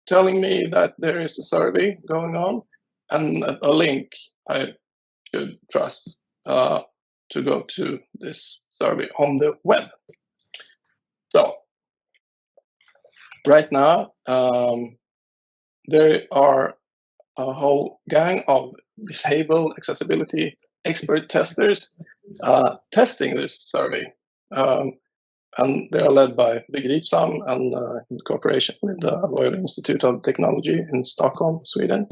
telling me that there is a survey going on and a link I should trust to go to this survey on the web. So right now, there are a whole gang of disabled accessibility expert testers testing this survey. And they are led by Begripsam and in cooperation with the Royal Institute of Technology in Stockholm, Sweden.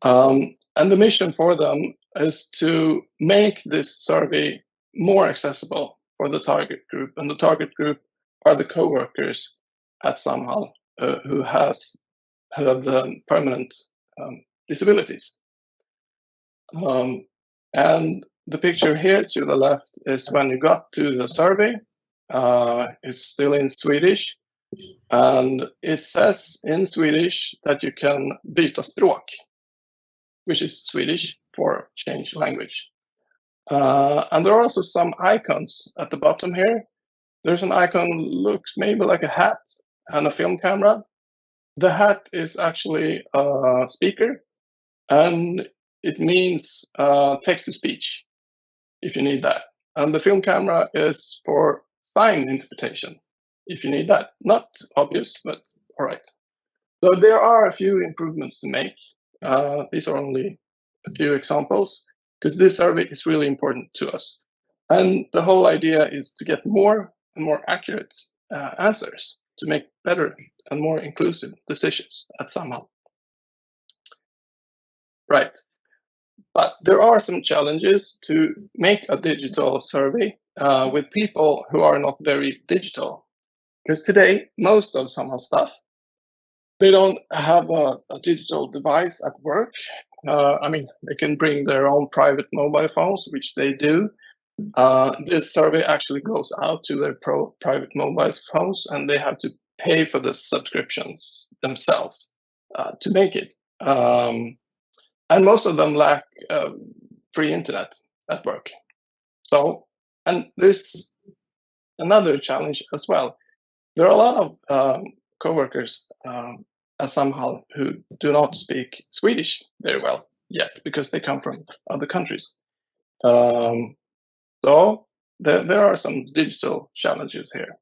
And the mission for them is to make this survey more accessible for the target group. And the target group are the co-workers at Samhall who have permanent disabilities. And the picture here to the left is when you got to the survey. It's still in Swedish, and it says in Swedish that you can byta språk, which is Swedish for change language. And there are also some icons at the bottom here. There's an icon looks maybe like a hat and a film camera. The hat is actually a speaker, and it means text-to-speech, if you need that. And the film camera is for sign interpretation, if you need that. Not obvious, but all right. So there are a few improvements to make. These are only a few examples, because this survey is really important to us. And the whole idea is to get more and more accurate answers to make better and more inclusive decisions at Samhall. Right. But there are some challenges to make a digital survey with people who are not very digital. Because today, most of Samhall staff, they don't have a digital device at work. I mean, they can bring their own private mobile phones, which they do. This survey actually goes out to their private mobile phones, and they have to pay for the subscriptions themselves to make it. And most of them lack free internet at work. So, and there's another challenge as well. There are a lot of co-workers at Samhall who do not speak Swedish very well yet, because they come from other countries. So there are some digital challenges here.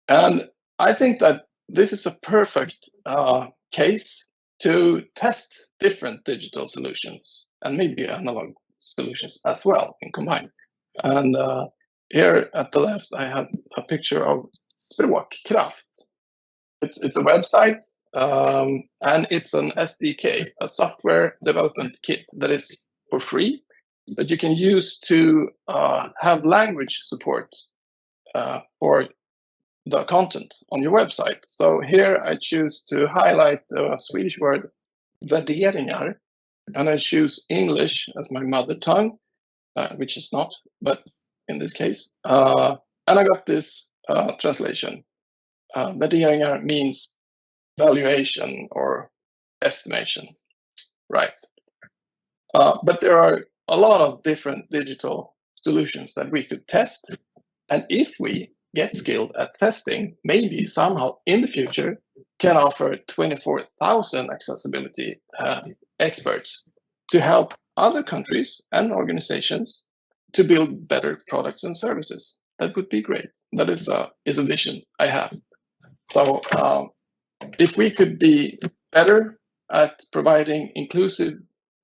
And I think that this is a perfect case to test different digital solutions and maybe analog solutions as well in combined. And here at the left, I have a picture of Språkkraft. It's a website, and it's an SDK, a software development kit that is for free, that you can use to have language support for the content on your website. So here I choose to highlight the Swedish word värderingar, and I choose English as my mother tongue, which is not, but in this case. And I got this translation. Värderingar means valuation or estimation, right? But there are a lot of different digital solutions that we could test. And if we get skilled at testing, maybe somehow in the future can offer 24,000 accessibility experts to help other countries and organizations to build better products and services. That would be great. That is a vision I have. So if we could be better at providing inclusive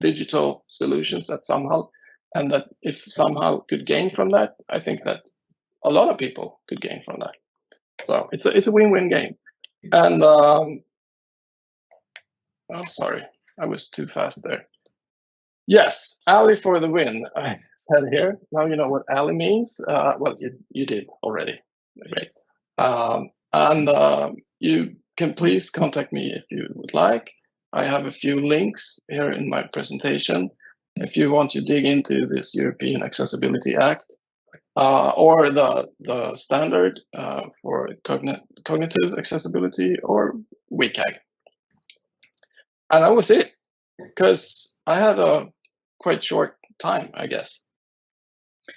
digital solutions at Samhall, and that if Samhall could gain from that, I think that a lot of people could gain from that. So it's a win-win game. And I'm sorry, I was too fast there. Yes, alley for the win. I said here. Now you know what alley means. Well, you did already. Great. And you can please contact me if you would like. I have a few links here in my presentation if you want to dig into this European Accessibility Act or the standard for cognitive accessibility, or WCAG. And that was it, because I had a quite short time, I guess.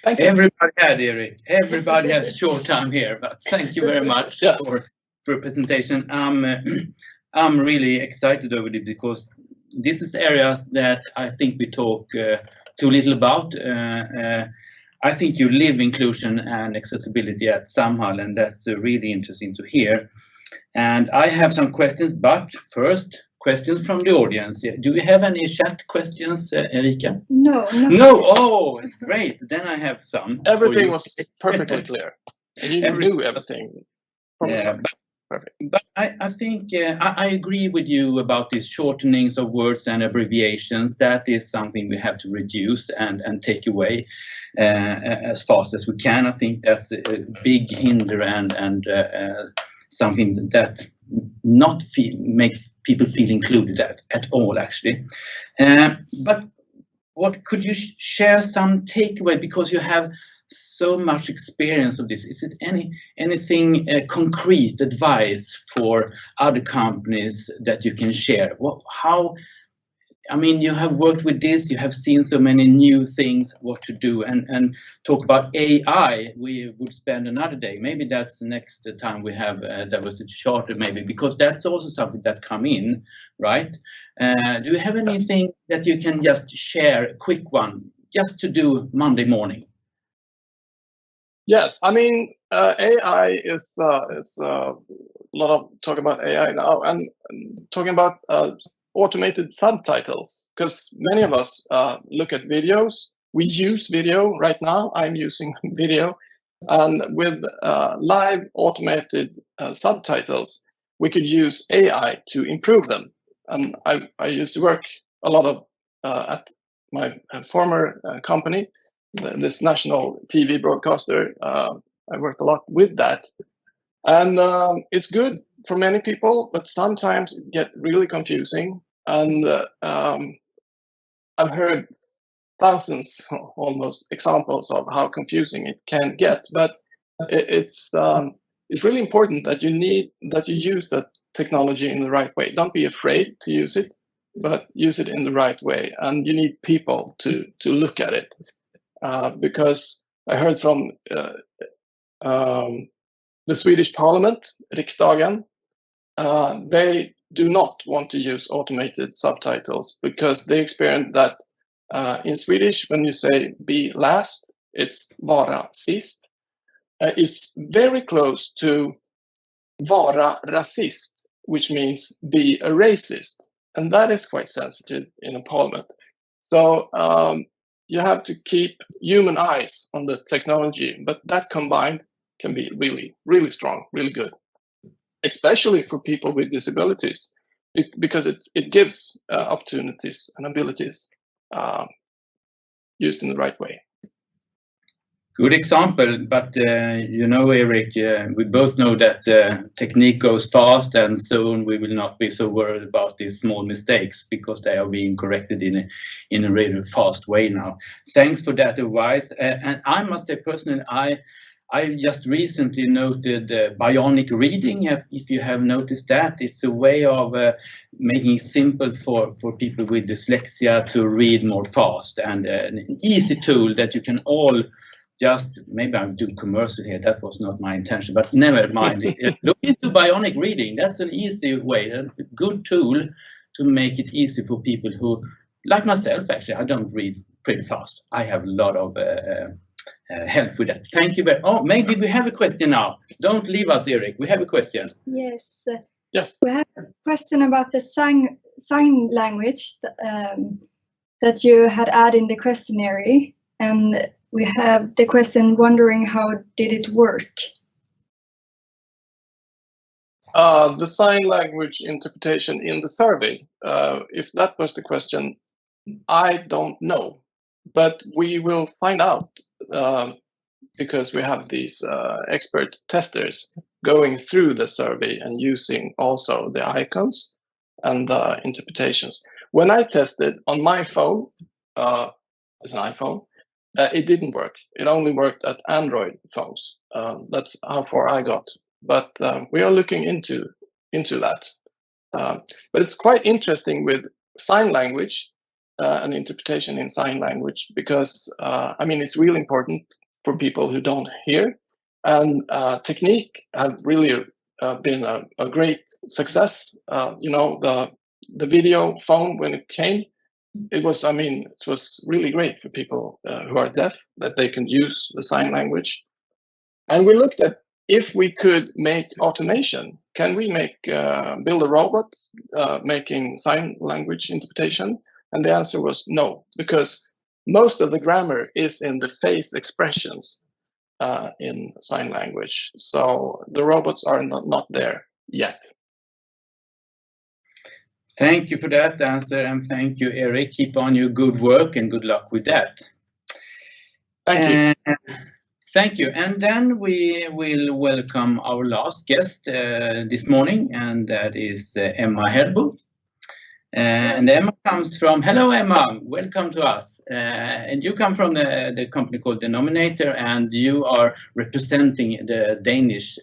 Thank you. Everybody had, Erik. Everybody has short time here, but thank you very much for your presentation. I'm really excited over it, because this is areas that I think we talk too little about. I think you live inclusion and accessibility at Samhall, and that's really interesting to hear. And I have some questions, but first, questions from the audience. Do we have any chat questions, Erika? No. No? Oh, great. Then I have some. Everything was perfectly clear. And you knew everything from the start. Perfect. But I think I agree with you about these shortenings of words and abbreviations. That is something we have to reduce and take away as fast as we can. I think that's a big hinder and something that not make people feel included at all, actually. But what could you share some takeaway, because you have so much experience of this? Is it anything concrete advice for other companies that you can share? I mean, you have worked with this, you have seen so many new things, what to do, and talk about AI. We would spend another day. Maybe that's the next time we have diversity charter, maybe, because that's also something that come in, right? Do you have anything that you can just share, a quick one, just to do Monday morning? Yes, I mean, AI is a lot of talk about AI now, and talking about automated subtitles, because many of us look at videos. We use video right now. I'm using video, and with live automated subtitles, we could use AI to improve them. And I used to work a lot of at my former company, this national TV broadcaster. I worked a lot with that, and it's good for many people, but sometimes it gets really confusing. And I've heard thousands, almost, examples of how confusing it can get. But it's really important that you use that technology in the right way. Don't be afraid to use it, but use it in the right way. And you need people to look at it, because I heard from the Swedish Parliament, Riksdagen, they do not want to use automated subtitles, because they experience that in Swedish, when you say be last, it's vara sist, is very close to vara rasist, which means be a racist. And that is quite sensitive in a parliament. So you have to keep human eyes on the technology, but that combined can be really, really strong, really good, especially for people with disabilities, because it gives opportunities and abilities used in the right way. Good example, but you know, Erik, we both know that technique goes fast, and soon we will not be so worried about these small mistakes because they are being corrected in a really fast way now. Thanks for that advice. And I must say personally, I just recently noted bionic reading. If you have noticed that, it's a way of making it simple for people with dyslexia to read more fast, and an easy tool that you can all just, maybe I'm doing commercial here, that was not my intention, but never mind. Look into bionic reading. That's an easy way, a good tool to make it easy for people who, like myself actually, I don't read pretty fast. I have a lot of help with that. Thank you very much. Oh, maybe we have a question now. Don't leave us, Erik. We have a question. Yes. Yes. We have a question about the sign language that you had added in the questionnaire, and we have the question wondering how did it work? The sign language interpretation in the survey, if that was the question, I don't know, but we will find out because we have these expert testers going through the survey and using also the icons and the interpretations. When I tested on my phone, as an iPhone, it didn't work. It only worked at Android phones. That's how far I got. But we are looking into that. But it's quite interesting with sign language and interpretation in sign language because, I mean, it's really important for people who don't hear. And technique have really been a great success. You know, the video phone, when it came, it was really great for people who are deaf, that they can use the sign language. And we looked at if we could make automation. Can we build a robot making sign language interpretation? And the answer was no, because most of the grammar is in the face expressions in sign language. So the robots are not there yet. Thank you for that answer, and thank you, Erik. Keep on your good work and good luck with that. Thank you. Thank you. And then we will welcome our last guest this morning, and that is Emma Helbo. And Emma comes from, hello Emma, welcome to us. And you come from the company called Denominator, and you are representing the Danish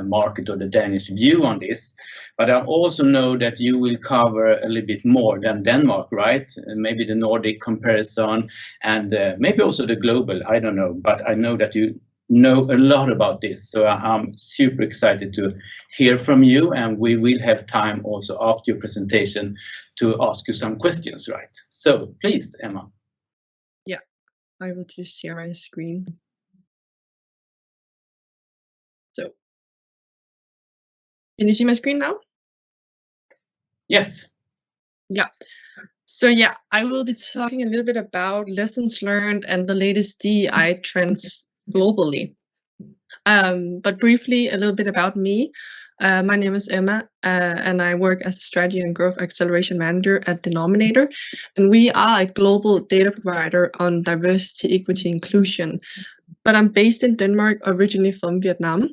market, or the Danish view on this. But I also know that you will cover a little bit more than Denmark, right? Maybe the Nordic comparison, and maybe also the global, I don't know. But I know that you know a lot about this, so I'm super excited to hear from you, and we will have time also after your presentation to ask you some questions, right? So please, Emma. Yeah, I will just share my screen. So, can you see my screen now? Yes. Yeah. So yeah, I will be talking a little bit about lessons learned and the latest DEI trends globally. But briefly, a little bit about me. My name is Emma, and I work as a Strategy and Growth Acceleration Manager at Denominator. And we are a global data provider on diversity, equity, inclusion. But I'm based in Denmark, originally from Vietnam.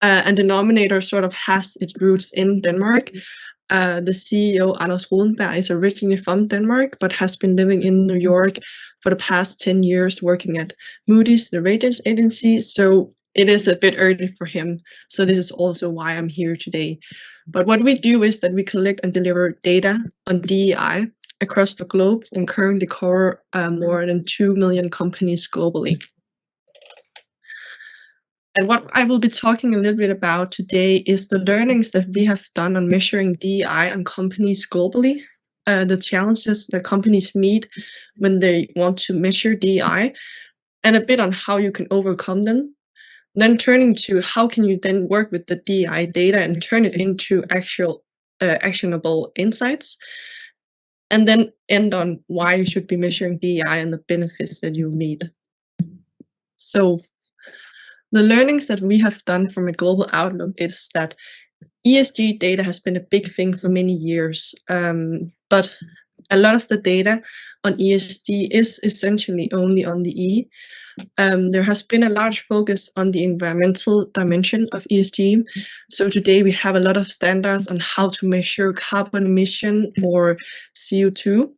And Denominator sort of has its roots in Denmark. The CEO, Anders Rodenberg, is originally from Denmark, but has been living in New York for the past 10 years, working at Moody's, the ratings agency. So it is a bit early for him. So this is also why I'm here today. But what we do is that we collect and deliver data on DEI across the globe and currently cover more than 2 million companies globally. And what I will be talking a little bit about today is the learnings that we have done on measuring DEI on companies globally, the challenges that companies meet when they want to measure DEI, and a bit on how you can overcome them. Then turning to how can you then work with the DI data and turn it into actual actionable insights, and then end on why you should be measuring DI and the benefits that you meet. So the learnings that we have done from a global outlook is that ESG data has been a big thing for many years, but a lot of the data on ESG is essentially only on the E. There has been a large focus on the environmental dimension of ESG. So today we have a lot of standards on how to measure carbon emission or CO2.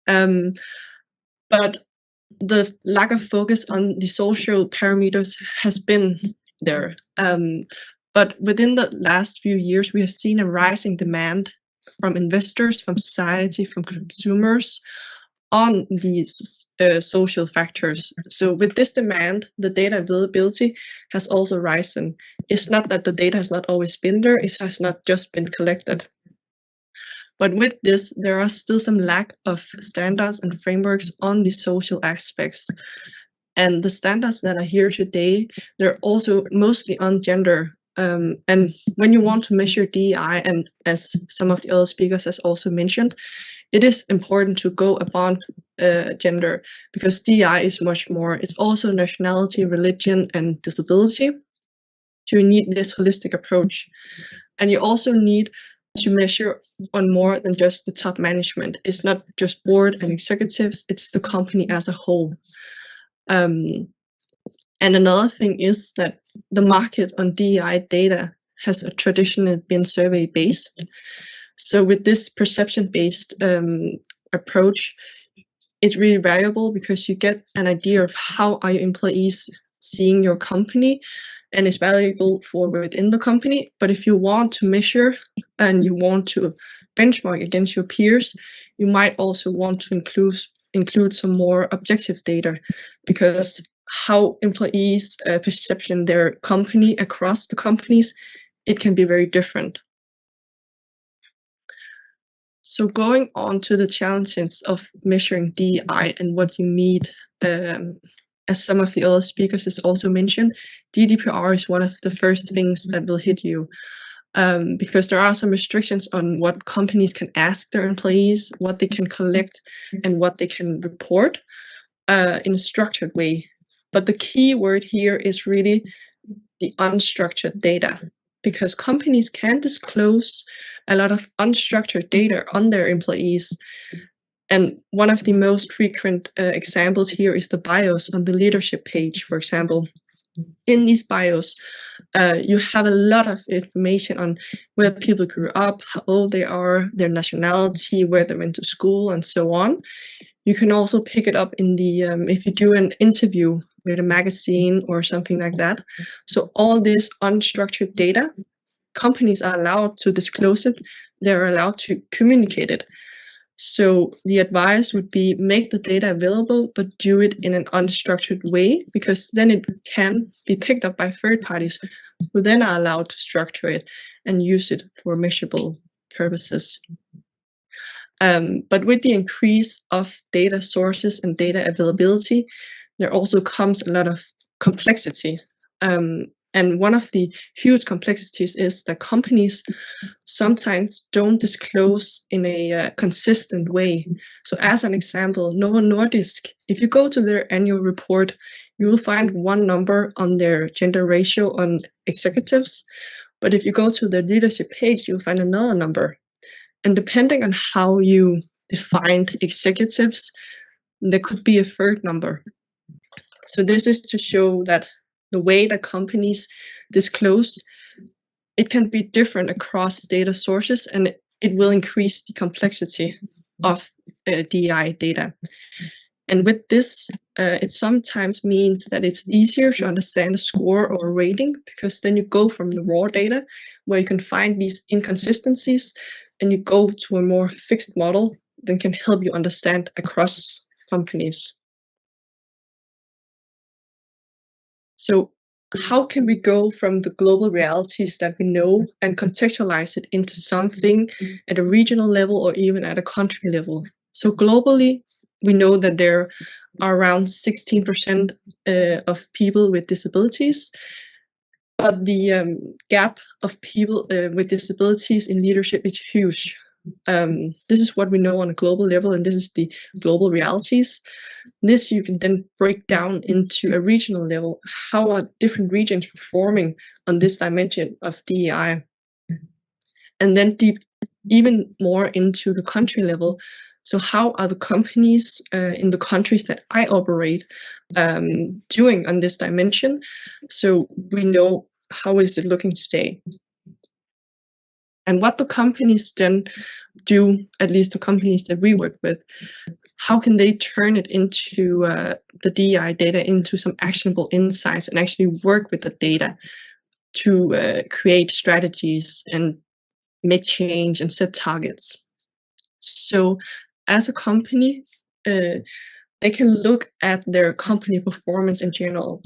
But the lack of focus on the social parameters has been there. But within the last few years, we have seen a rising demand from investors, from society, from consumers on these social factors. So with this demand, the data availability has also risen. It's not that the data has not always been there, it has not just been collected. But with this, there are still some lack of standards and frameworks on the social aspects. And the standards that are here today, they're also mostly on gender. And when you want to measure DEI, and as some of the other speakers has also mentioned, it is important to go upon gender, because DEI is much more. It's also nationality, religion, and disability. So you need this holistic approach. And you also need to measure on more than just the top management. It's not just board and executives, it's the company as a whole. And another thing is that the market on DEI data has traditionally been survey-based. So with this perception-based approach, it's really valuable because you get an idea of how are your employees seeing your company, and it's valuable for within the company. But if you want to measure and you want to benchmark against your peers, you might also want to include some more objective data, because how employees perception their company across the companies, it can be very different. So going on to the challenges of measuring DEI and what you need, as some of the other speakers has also mentioned, GDPR is one of the first things that will hit you, because there are some restrictions on what companies can ask their employees, what they can collect, and what they can report in a structured way. But the key word here is really the unstructured data, because companies can disclose a lot of unstructured data on their employees. And one of the most frequent examples here is the bios on the leadership page, for example. In these bios, you have a lot of information on where people grew up, how old they are, their nationality, where they went to school, and so on. You can also pick it up in the if you do an interview with a magazine or something like that. So all this unstructured data, companies are allowed to disclose it. They're allowed to communicate it. So the advice would be make the data available, but do it in an unstructured way, because then it can be picked up by third parties who then are allowed to structure it and use it for measurable purposes. But with the increase of data sources and data availability, there also comes a lot of complexity. And one of the huge complexities is that companies sometimes don't disclose in a consistent way. So as an example, Novo Nordisk, if you go to their annual report, you will find one number on their gender ratio on executives. But if you go to their leadership page, you'll find another number. And depending on how you define executives, there could be a third number. So this is to show that the way that companies disclose, it can be different across data sources, and it will increase the complexity of DEI data. And with this, it sometimes means that it's easier to understand a score or a rating, because then you go from the raw data where you can find these inconsistencies, and you go to a more fixed model that can help you understand across companies. So how can we go from the global realities that we know and contextualize it into something at a regional level or even at a country level? So globally, we know that there are around 16% of people with disabilities, but the gap of people with disabilities in leadership is huge. This is what we know on a global level, and this is the global realities. This you can then break down into a regional level. How are different regions performing on this dimension of DEI? And then deep even more into the country level. So how are the companies in the countries that I operate doing on this dimension? So we know how is it looking today. And what the companies then do, at least the companies that we work with, how can they turn it into the DEI data into some actionable insights and actually work with the data to create strategies and make change and set targets. So as a company, they can look at their company performance in general,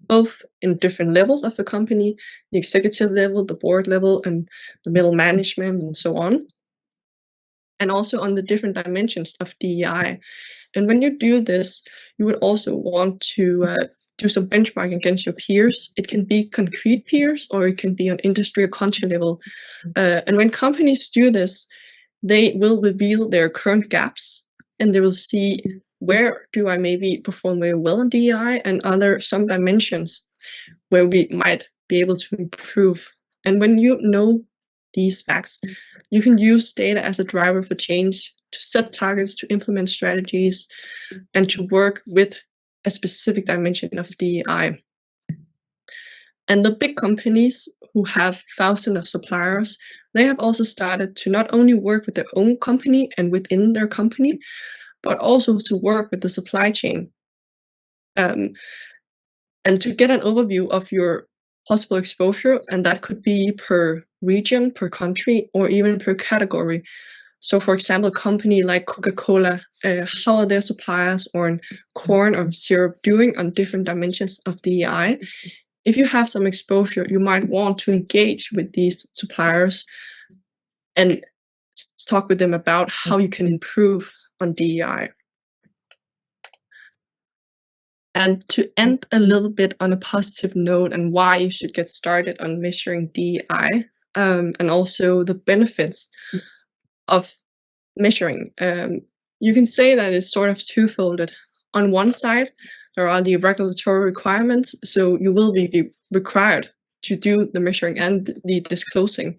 both in different levels of the company, the executive level, the board level, and the middle management, and so on. And also on the different dimensions of DEI. And when you do this, you would also want to do some benchmarking against your peers. It can be concrete peers, or it can be on industry or country level. And when companies do this, they will reveal their current gaps, and they will see where do I maybe perform very well in DEI, and are there some dimensions where we might be able to improve. And when you know these facts, you can use data as a driver for change, to set targets, to implement strategies, and to work with a specific dimension of DEI. And the big companies who have thousands of suppliers, they have also started to not only work with their own company and within their company, but also to work with the supply chain. And to get an overview of your possible exposure, and that could be per region, per country, or even per category. So for example, a company like Coca-Cola, how are their suppliers on corn or syrup doing on different dimensions of DEI? If you have some exposure, you might want to engage with these suppliers and talk with them about how you can improve on DEI. And to end a little bit on a positive note, and why you should get started on measuring DEI, and also the benefits of measuring, you can say that it's sort of twofolded. On one side, there are the regulatory requirements, so you will be required to do the measuring and the disclosing.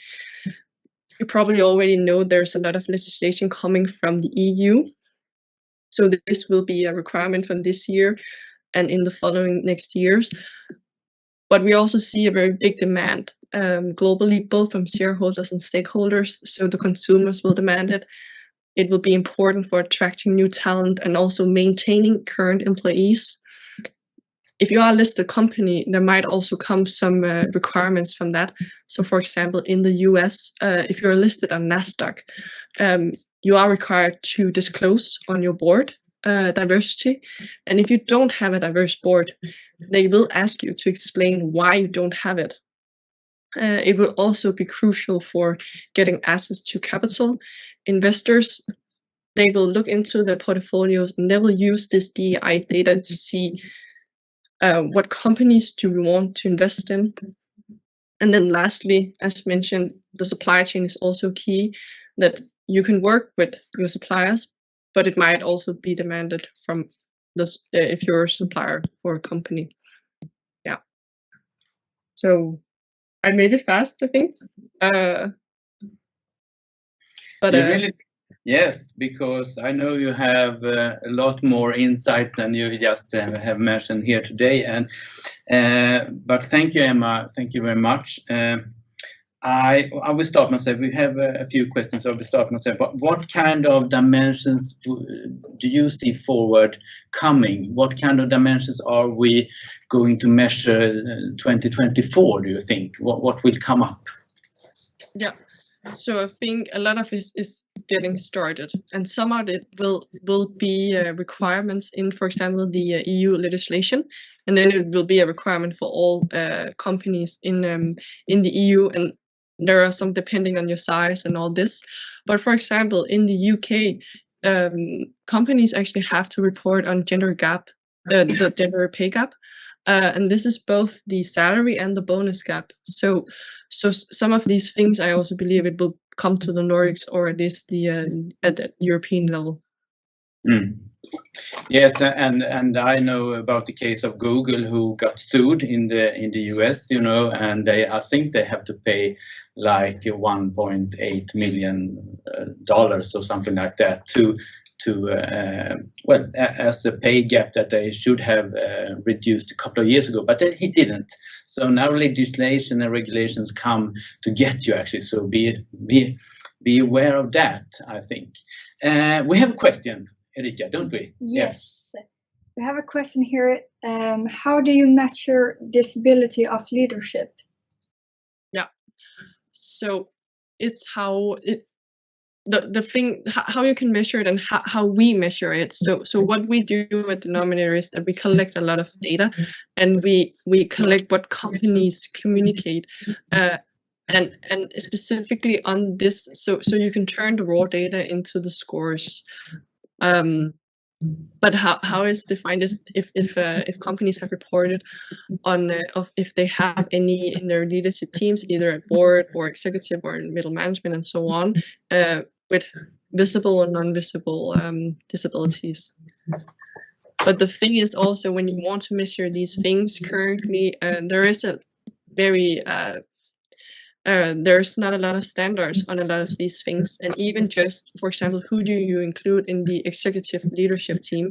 You probably already know there's a lot of legislation coming from the EU, so this will be a requirement from this year and in the following next years. But we also see a very big demand globally, both from shareholders and stakeholders, so the consumers will demand it. It will be important for attracting new talent and also maintaining current employees. If you are a listed company, there might also come some requirements from that. So for example, in the US, if you're listed on NASDAQ, you are required to disclose on your board diversity. And if you don't have a diverse board, they will ask you to explain why you don't have it. It will also be crucial for getting access to capital. Investors, they will look into their portfolios and they will use this DEI data to see what companies do we want to invest in. And then lastly, as mentioned, the supply chain is also key, that you can work with your suppliers, but it might also be demanded from this if you're a supplier for a company. Yeah. So I made it fast, I think. But really, yes, because I know you have a lot more insights than you just have mentioned here today. And but thank you, Emma. Thank you very much. I will start myself. We have a few questions. So I will start myself. What kind of dimensions do you see forward coming? What kind of dimensions are we going to measure 2024, do you think? What will come up? Yeah. So I think a lot of it is getting started, and some of it will be requirements in, for example, the EU legislation, and then it will be a requirement for all companies in the EU, and there are some depending on your size and all this. But for example, in the UK, companies actually have to report on gender gap, the gender pay gap, and this is both the salary and the bonus gap. So some of these things, I also believe it will come to the Nordics, or at least at the European level. Yes, and I know about the case of Google, who got sued in the US, and I think they have to pay like $1.8 million or something like that to as a pay gap that they should have reduced a couple of years ago, but then he didn't. So now legislation and regulations come to get you, actually. So be aware of that, I think. We have a question, Erika, don't we? Yes. We have a question here. How do you measure disability of leadership? Yeah. So it's how you can measure it, and how we measure it. So what we do at Denominator is that we collect a lot of data, and we collect what companies communicate, and specifically on this, so you can turn the raw data into the scores. But how is defined is if companies have reported on if they have any in their leadership teams, either at board or executive or in middle management and so on, with visible or non-visible disabilities. But the thing is also, when you want to measure these things currently, there is a very there's not a lot of standards on a lot of these things, and even just, for example, who do you include in the executive leadership team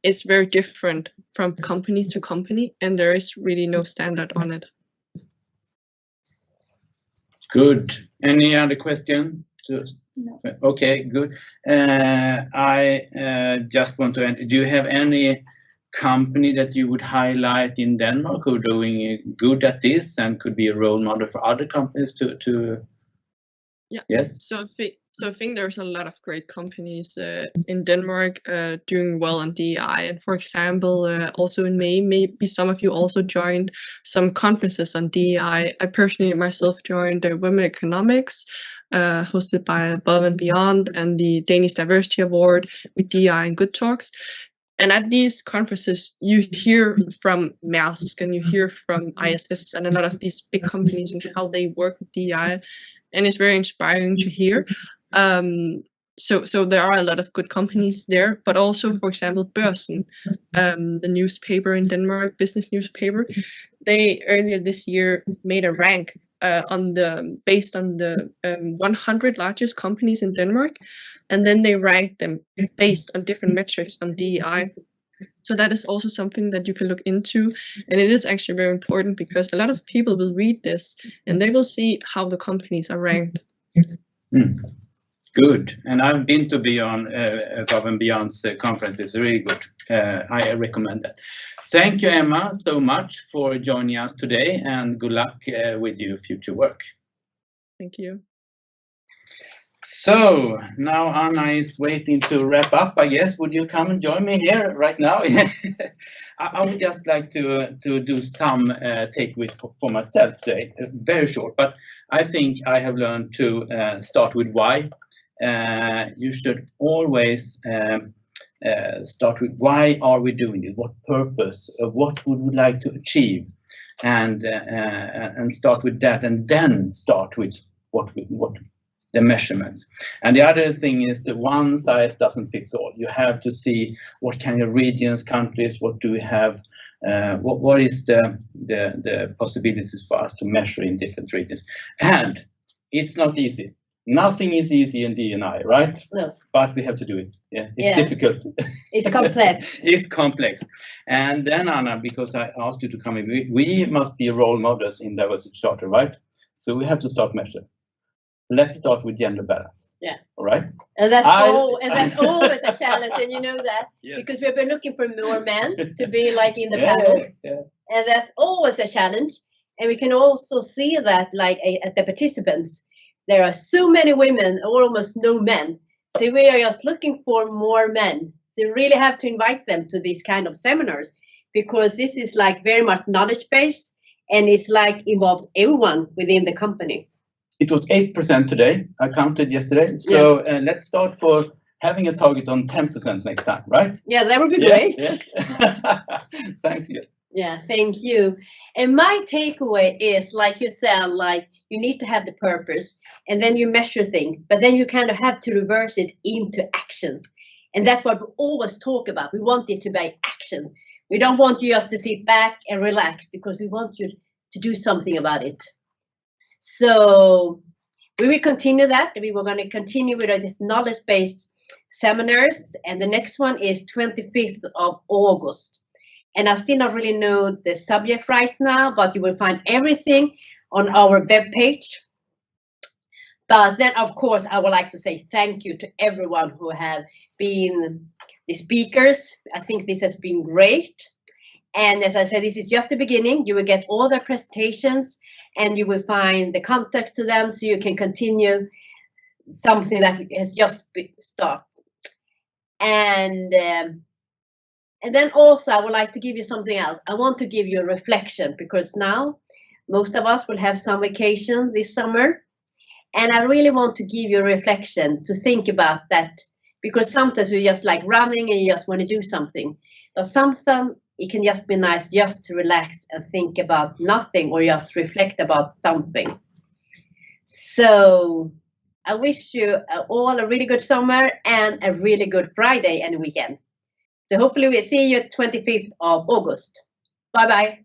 is very different from company to company, and there is really no standard on it. Good. Any other question? No. Okay, good. I just want to enter. Do you have any company that you would highlight in Denmark who are doing good at this and could be a role model for other companies to? Yeah. Yes. So I think there's a lot of great companies in Denmark doing well on DEI. And for example, also in May, maybe some of you also joined some conferences on DEI. I personally myself joined the Women Economics, hosted by Above and Beyond, and the Danish Diversity Award with DEI and Good Talks. And at these conferences, you hear from Maersk and you hear from ISS and a lot of these big companies and how they work with DEI, and it's very inspiring to hear. So there are a lot of good companies there, but also, for example, Børsen, the newspaper in Denmark, business newspaper, they earlier this year made a rank based on the 100 largest companies in Denmark, and then they ranked them based on different metrics on DEI. So that is also something that you can look into, and it is actually very important because a lot of people will read this and they will see how the companies are ranked. Good, and I've been to Beyond, Above and Beyond's conference. It's really good. I recommend that. Thank you, Emma, so much for joining us today, and good luck with your future work. Thank you. So now Anna is waiting to wrap up, I guess. Would you come and join me here right now? I would just like to do some takeaways for myself today, very short, but I think I have learned to start with why. You should always start with why are we doing it? What purpose? What would we like to achieve? And start with that, and then start with what the measurements. And the other thing is that one size doesn't fit all. You have to see what kind of regions, countries, what do we have, what is the possibilities for us to measure in different regions. And it's not easy. Nothing is easy in D&I, right? No. But we have to do it. Yeah, it's difficult. It's complex. It's complex. And then, Anna, because I asked you to come in, we must be role models in diversity charter, right? So we have to start measuring. Let's start with gender balance. Yeah. All right. And that's always a challenge, and you know that, yes. Because we've been looking for more men to be like in the panel, and that's always a challenge. And we can also see that, like at the participants, there are so many women, or almost no men. So we are just looking for more men. So you really have to invite them to these kind of seminars, because this is like very much knowledge based, and it's like involves everyone within the company. It was 8% today. I counted yesterday. So let's start for having a target on 10% next time, right? Yeah, that would be great. Yeah. Thanks. Yeah, thank you. And my takeaway is, like you said, like you need to have the purpose and then you measure things, but then you kind of have to reverse it into actions. And that's what we always talk about. We want it to be actions. We don't want you just to sit back and relax, because we want you to do something about it. So we will continue that. We were going to continue with this knowledge-based seminars, and the next one is 25th of August. And I still not really know the subject right now, but you will find everything on our webpage. But then, of course, I would like to say thank you to everyone who have been the speakers. I think this has been great. And as I said, this is just the beginning. You will get all the presentations and you will find the contacts to them, so you can continue something that has just started. And then also I would like to give you something else. I want to give you a reflection, because now most of us will have some vacation this summer. And I really want to give you a reflection to think about that, because sometimes we're just like running and you just want to do something. But sometimes it can just be nice just to relax and think about nothing, or just reflect about something. So I wish you all a really good summer and a really good Friday and weekend. So hopefully we'll see you 25th of August. Bye-bye.